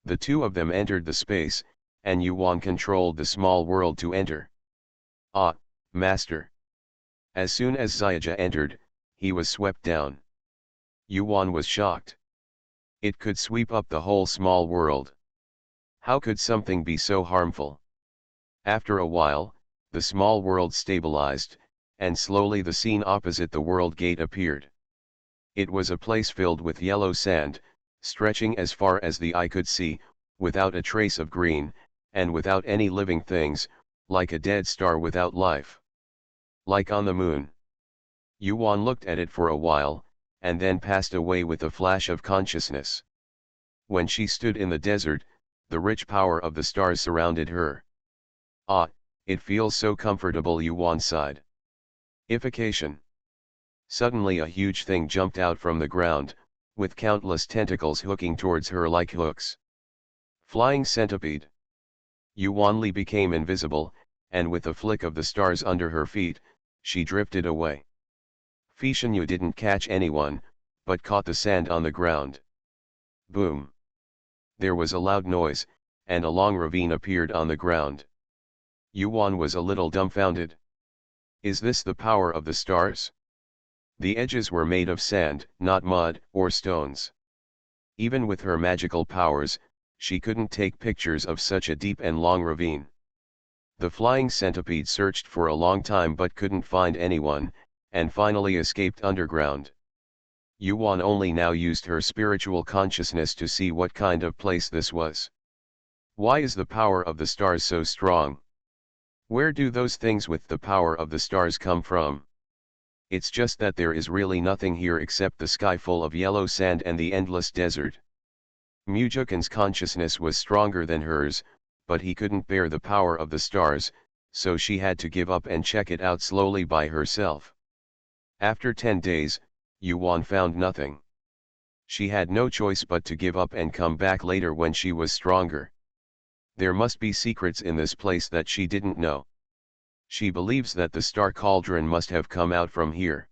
Speaker 1: The two of them entered the space, and Yuan controlled the small world to enter. Ah, master. As soon as Xiaja entered, he was swept down. Yuan was shocked. It could sweep up the whole small world. How could something be so harmful? After a while, the small world stabilized, and slowly the scene opposite the world gate appeared. It was a place filled with yellow sand, stretching as far as the eye could see, without a trace of green, and without any living things, like a dead star without life. Like on the moon. Yuan looked at it for a while, and then passed away with a flash of consciousness. When she stood in the desert, the rich power of the stars surrounded her. Ah, it feels so comfortable, Yuan sighed. Ification. Suddenly a huge thing jumped out from the ground, with countless tentacles hooking towards her like hooks. Flying centipede. Yuanli became invisible, and with a flick of the stars under her feet, she drifted away. Fishanyu didn't catch anyone, but caught the sand on the ground. Boom! There was a loud noise, and a long ravine appeared on the ground. Yuan was a little dumbfounded. Is this the power of the stars? The edges were made of sand, not mud or stones. Even with her magical powers, she couldn't take pictures of such a deep and long ravine. The flying centipede searched for a long time but couldn't find anyone, and finally escaped underground. Yuan only now used her spiritual consciousness to see what kind of place this was. Why is the power of the stars so strong? Where do those things with the power of the stars come from? It's just that there is really nothing here except the sky full of yellow sand and the endless desert. Mujukin's consciousness was stronger than hers, but he couldn't bear the power of the stars, so she had to give up and check it out slowly by herself. After 10 days, Yuan found nothing. She had no choice but to give up and come back later when she was stronger. There must be secrets in this place that she didn't know. She believes that the star cauldron must have come out from here.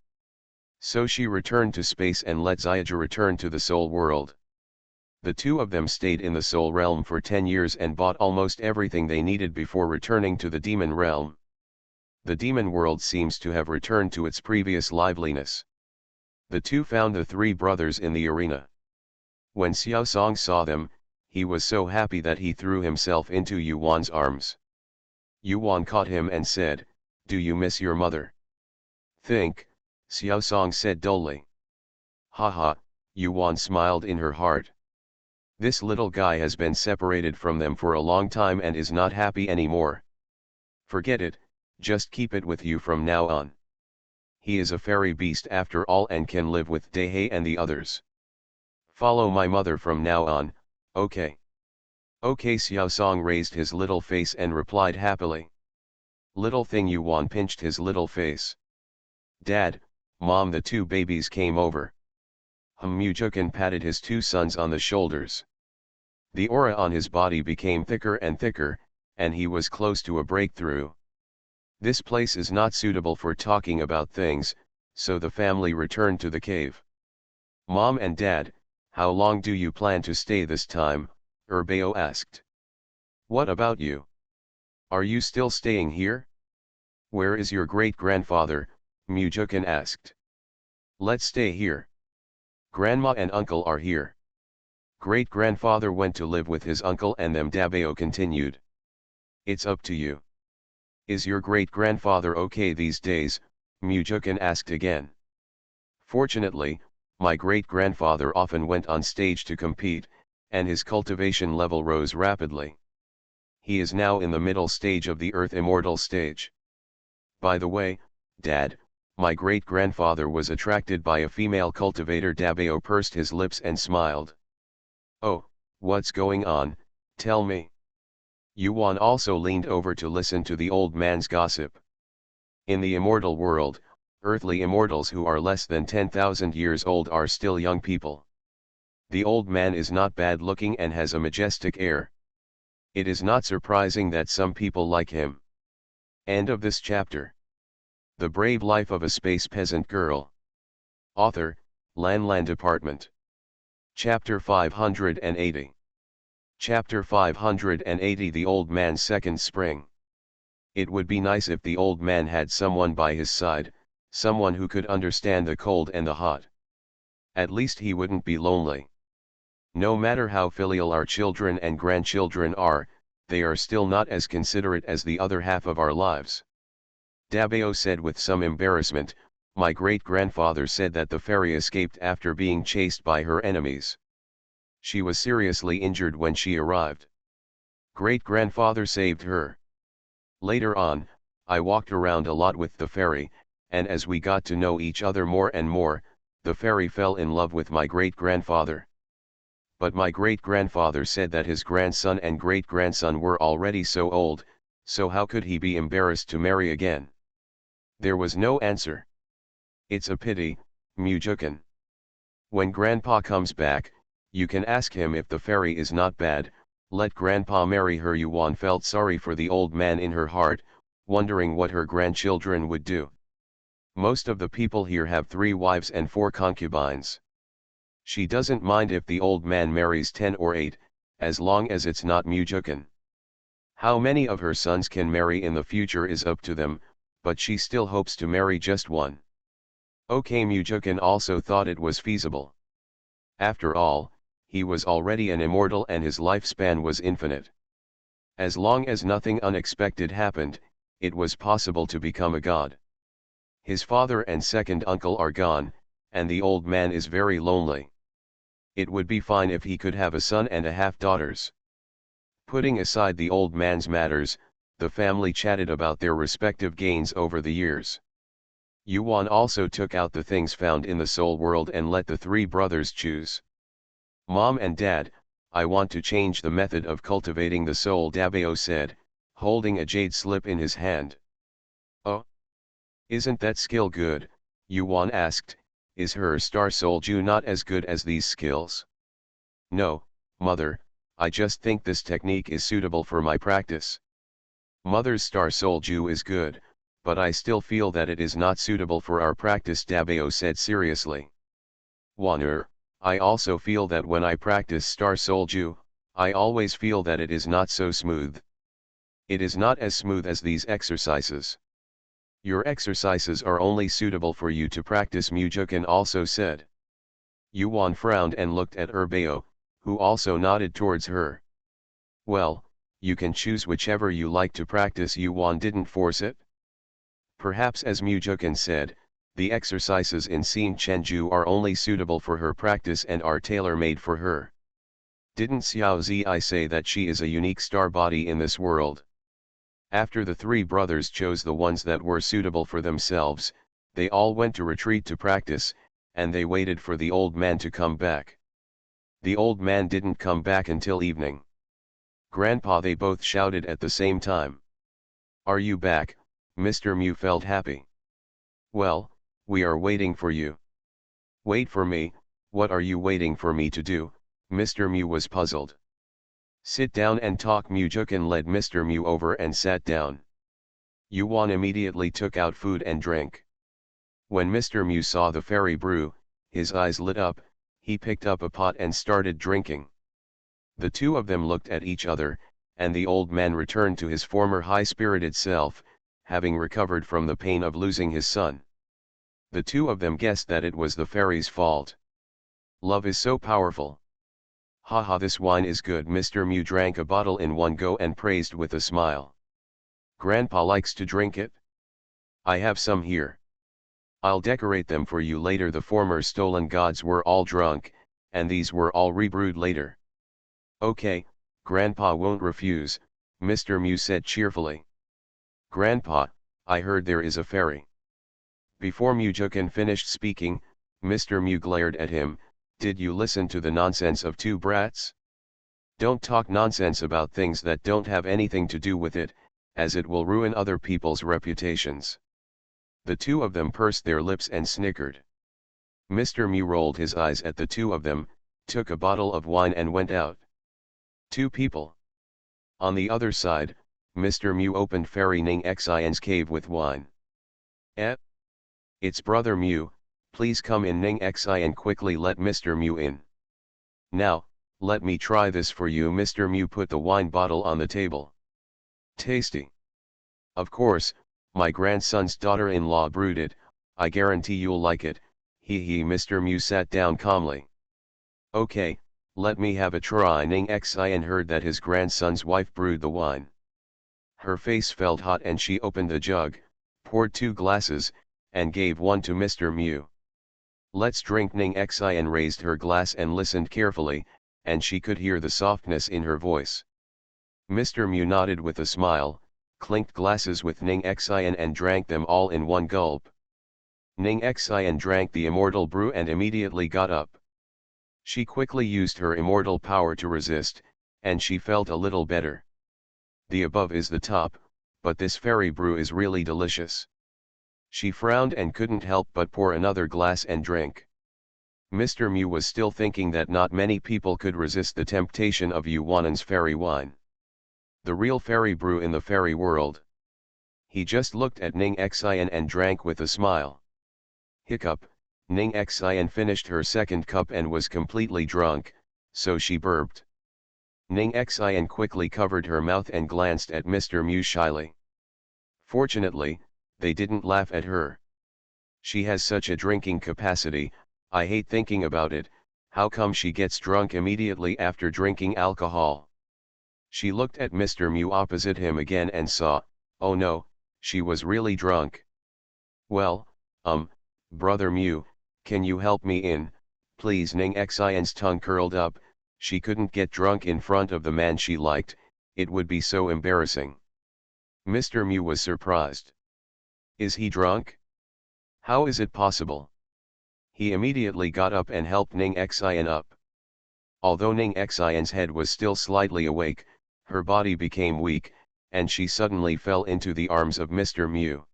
Speaker 1: So she returned to space and let Xiaoju return to the soul world. The two of them stayed in the soul realm for 10 years and bought almost everything they needed before returning to the demon realm. The demon world seems to have returned to its previous liveliness. The two found the three brothers in the arena. When Xiao Song saw them, he was so happy that he threw himself into Yuan's arms. Yuan caught him and said, "Do you miss your mother?" "Think," Xiao Song said dully. "Haha," Yuan smiled in her heart. This little guy has been separated from them for a long time and is not happy anymore. Forget it, just keep it with you from now on. He is a fairy beast after all and can live with Dehei and the others. Follow my mother from now on, okay? Okay. Xiao Song raised his little face and replied happily. Little thing. Yuan pinched his little face. Dad, Mom, the two babies came over. Mujukin patted his two sons on the shoulders. The aura on his body became thicker and thicker, and he was close to a breakthrough. This place is not suitable for talking about things, so the family returned to the cave. Mom and Dad, how long do you plan to stay this time? Urbeo asked. What about you? Are you still staying here? Where is your great-grandfather? Mujukin asked. Let's stay here. Grandma and uncle are here. Great-grandfather went to live with his uncle and them. Dabeo continued. It's up to you. Is your great-grandfather okay these days? Mujukin asked again. Fortunately, my great-grandfather often went on stage to compete, and his cultivation level rose rapidly. He is now in the middle stage of the Earth Immortal stage. By the way, Dad, my great-grandfather was attracted by a female cultivator. Dabeo pursed his lips and smiled. Oh, what's going on, tell me. Yuan also leaned over to listen to the old man's gossip. In the immortal world, earthly immortals who are less than 10,000 years old are still young people. The old man is not bad looking and has a majestic air. It is not surprising that some people like him. End of this chapter. The Brave Life of a Space Peasant Girl. Author, Lan Department. Chapter 580. Chapter 580. The Old Man's Second Spring. It would be nice if the old man had someone by his side, someone who could understand the cold and the hot. At least he wouldn't be lonely. No matter how filial our children and grandchildren are, they are still not as considerate as the other half of our lives. Dabeo said with some embarrassment, my great-grandfather said that the fairy escaped after being chased by her enemies. She was seriously injured when she arrived. Great-grandfather saved her. Later on, I walked around a lot with the fairy, and as we got to know each other more and more, the fairy fell in love with my great-grandfather. But my great-grandfather said that his grandson and great-grandson were already so old, so how could he be embarrassed to marry again? There was no answer. It's a pity, Mujukin. When grandpa comes back, you can ask him if the fairy is not bad, let grandpa marry her. Yuan felt sorry for the old man in her heart, wondering what her grandchildren would do. Most of the people here have 3 wives and 4 concubines. She doesn't mind if the old man marries 10 or 8, as long as it's not Mujukin. How many of her sons can marry in the future is up to them, but she still hopes to marry just one. OK, Mujukin also thought it was feasible. After all, he was already an immortal and his lifespan was infinite. As long as nothing unexpected happened, it was possible to become a god. His father and second uncle are gone, and the old man is very lonely. It would be fine if he could have a son and a half daughters. Putting aside the old man's matters, the family chatted about their respective gains over the years. Yuan also took out the things found in the soul world and let the 3 brothers choose. Mom and Dad, I want to change the method of cultivating the soul, Dabeo said, holding a jade slip in his hand. Oh? Isn't that skill good? Yuan asked, is her star soul Ju not as good as these skills? No, mother, I just think this technique is suitable for my practice. Mother's star soul Ju is good, but I still feel that it is not suitable for our practice, Dabeo said seriously. Waner, I also feel that when I practice star soul Ju, I always feel that it is not so smooth. It is not as smooth as these exercises. Your exercises are only suitable for you to practice, Mujukin also said. Yuan frowned and looked at Erbeo, who also nodded towards her. Well, you can choose whichever you like to practice. Yuan didn't force it. Perhaps, as Mujukin said, the exercises in Xin Chenju are only suitable for her practice and are tailor-made for her. Didn't Xiao Zi say that she is a unique star body in this world? After the 3 brothers chose the ones that were suitable for themselves, they all went to retreat to practice, and they waited for the old man to come back. The old man didn't come back until evening. Grandpa, they both shouted at the same time. Are you back? Mr. Mu felt happy. Well, we are waiting for you. Wait for me, what are you waiting for me to do? Mr. Mu was puzzled. Sit down and talk. Mujukin led Mr. Mu over and sat down. Yuan immediately took out food and drink. When Mr. Mu saw the fairy brew, his eyes lit up, he picked up a pot and started drinking. The 2 of them looked at each other, and the old man returned to his former high-spirited self, having recovered from the pain of losing his son. The 2 of them guessed that it was the fairy's fault. Love is so powerful. Haha, this wine is good. Mr. Mu drank a bottle in one go and praised with a smile. Grandpa likes to drink it? I have some here. I'll decorate them for you later. The former stolen gods were all drunk, and these were all rebrewed later. Okay, Grandpa won't refuse, Mr. Mu said cheerfully. Grandpa, I heard there is a fairy. Before Mujukin finished speaking, Mr. Mu glared at him. Did you listen to the nonsense of 2 brats? Don't talk nonsense about things that don't have anything to do with it, as it will ruin other people's reputations. The 2 of them pursed their lips and snickered. Mr. Mu rolled his eyes at the 2 of them, took a bottle of wine and went out. 2 people. On the other side, Mr. Mu opened Fairy Ning Xian's cave with wine. It's Brother Mu. Please come in. Ning Xian quickly let Mr. Mu in. Now, let me try this for you. Mr. Mu put the wine bottle on the table. Tasty. Of course, my grandson's daughter-in-law brewed it, I guarantee you'll like it, hee hee. Mr. Mu sat down calmly. Okay, let me have a try. Ning Xian heard that his grandson's wife brewed the wine. Her face felt hot and she opened a jug, poured 2 glasses, and gave one to Mr. Mu. Let's drink. Ning Xian raised her glass and listened carefully, and she could hear the softness in her voice. Mr. Mu nodded with a smile, clinked glasses with Ning Xian and drank them all in one gulp. Ning Xian drank the immortal brew and immediately got up. She quickly used her immortal power to resist, and she felt a little better. The above is the top, but this fairy brew is really delicious. She frowned and couldn't help but pour another glass and drink. Mr. Mew was still thinking that not many people could resist the temptation of Yuanan's fairy wine. The real fairy brew in the fairy world. He just looked at Ning Xian and drank with a smile. Hiccup, Ning Xian finished her second cup and was completely drunk, so she burped. Ning Xian quickly covered her mouth and glanced at Mr. Mew shyly. Fortunately, they didn't laugh at her. She has such a drinking capacity, I hate thinking about it. How come she gets drunk immediately after drinking alcohol? She looked at Mr. Mew opposite him again and saw, oh no, she was really drunk. Well, Brother Mew, can you help me in, please? Ning Xian's tongue curled up. She couldn't get drunk in front of the man she liked, it would be so embarrassing. Mr. Mew was surprised. Is he drunk? How is it possible? He immediately got up and helped Ning Xian up. Although Ning Xian's head was still slightly awake, her body became weak, and she suddenly fell into the arms of Mr. Mew.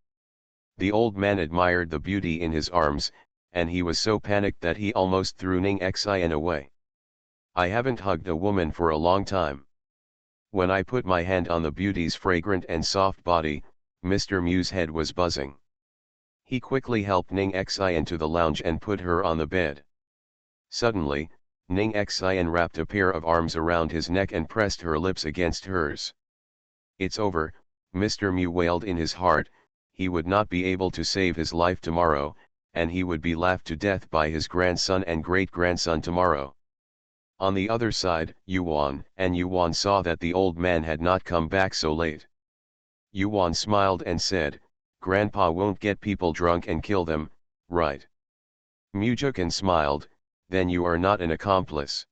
Speaker 1: The old man admired the beauty in his arms, and he was so panicked that he almost threw Ning Xian away. I haven't hugged a woman for a long time. When I put my hand on the beauty's fragrant and soft body, Mr. Mew's head was buzzing. He quickly helped Ning Xian to the lounge and put her on the bed. Suddenly, Ning Xian wrapped a pair of arms around his neck and pressed her lips against hers. It's over, Mr. Mew wailed in his heart. He would not be able to save his life tomorrow, and he would be laughed to death by his grandson and great-grandson tomorrow. On the other side, Yuan saw that the old man had not come back so late. Yuan smiled and said, Grandpa won't get people drunk and kill them, right? Mujukan smiled, then you are not an accomplice.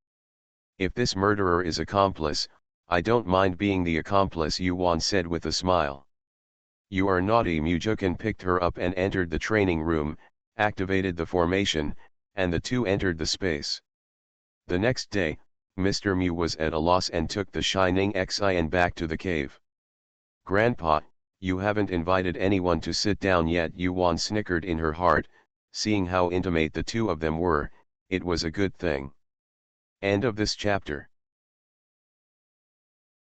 Speaker 1: If this murderer is accomplice, I don't mind being the accomplice, Yuan said with a smile. You are naughty. Mujukan picked her up and entered the training room, activated the formation, and the two entered the space. The next day, Mr. Mew was at a loss and took the shy Ning Xian back to the cave. Grandpa, you haven't invited anyone to sit down yet, Yuan snickered in her heart. Seeing how intimate the two of them were, it was a good thing. End of this chapter.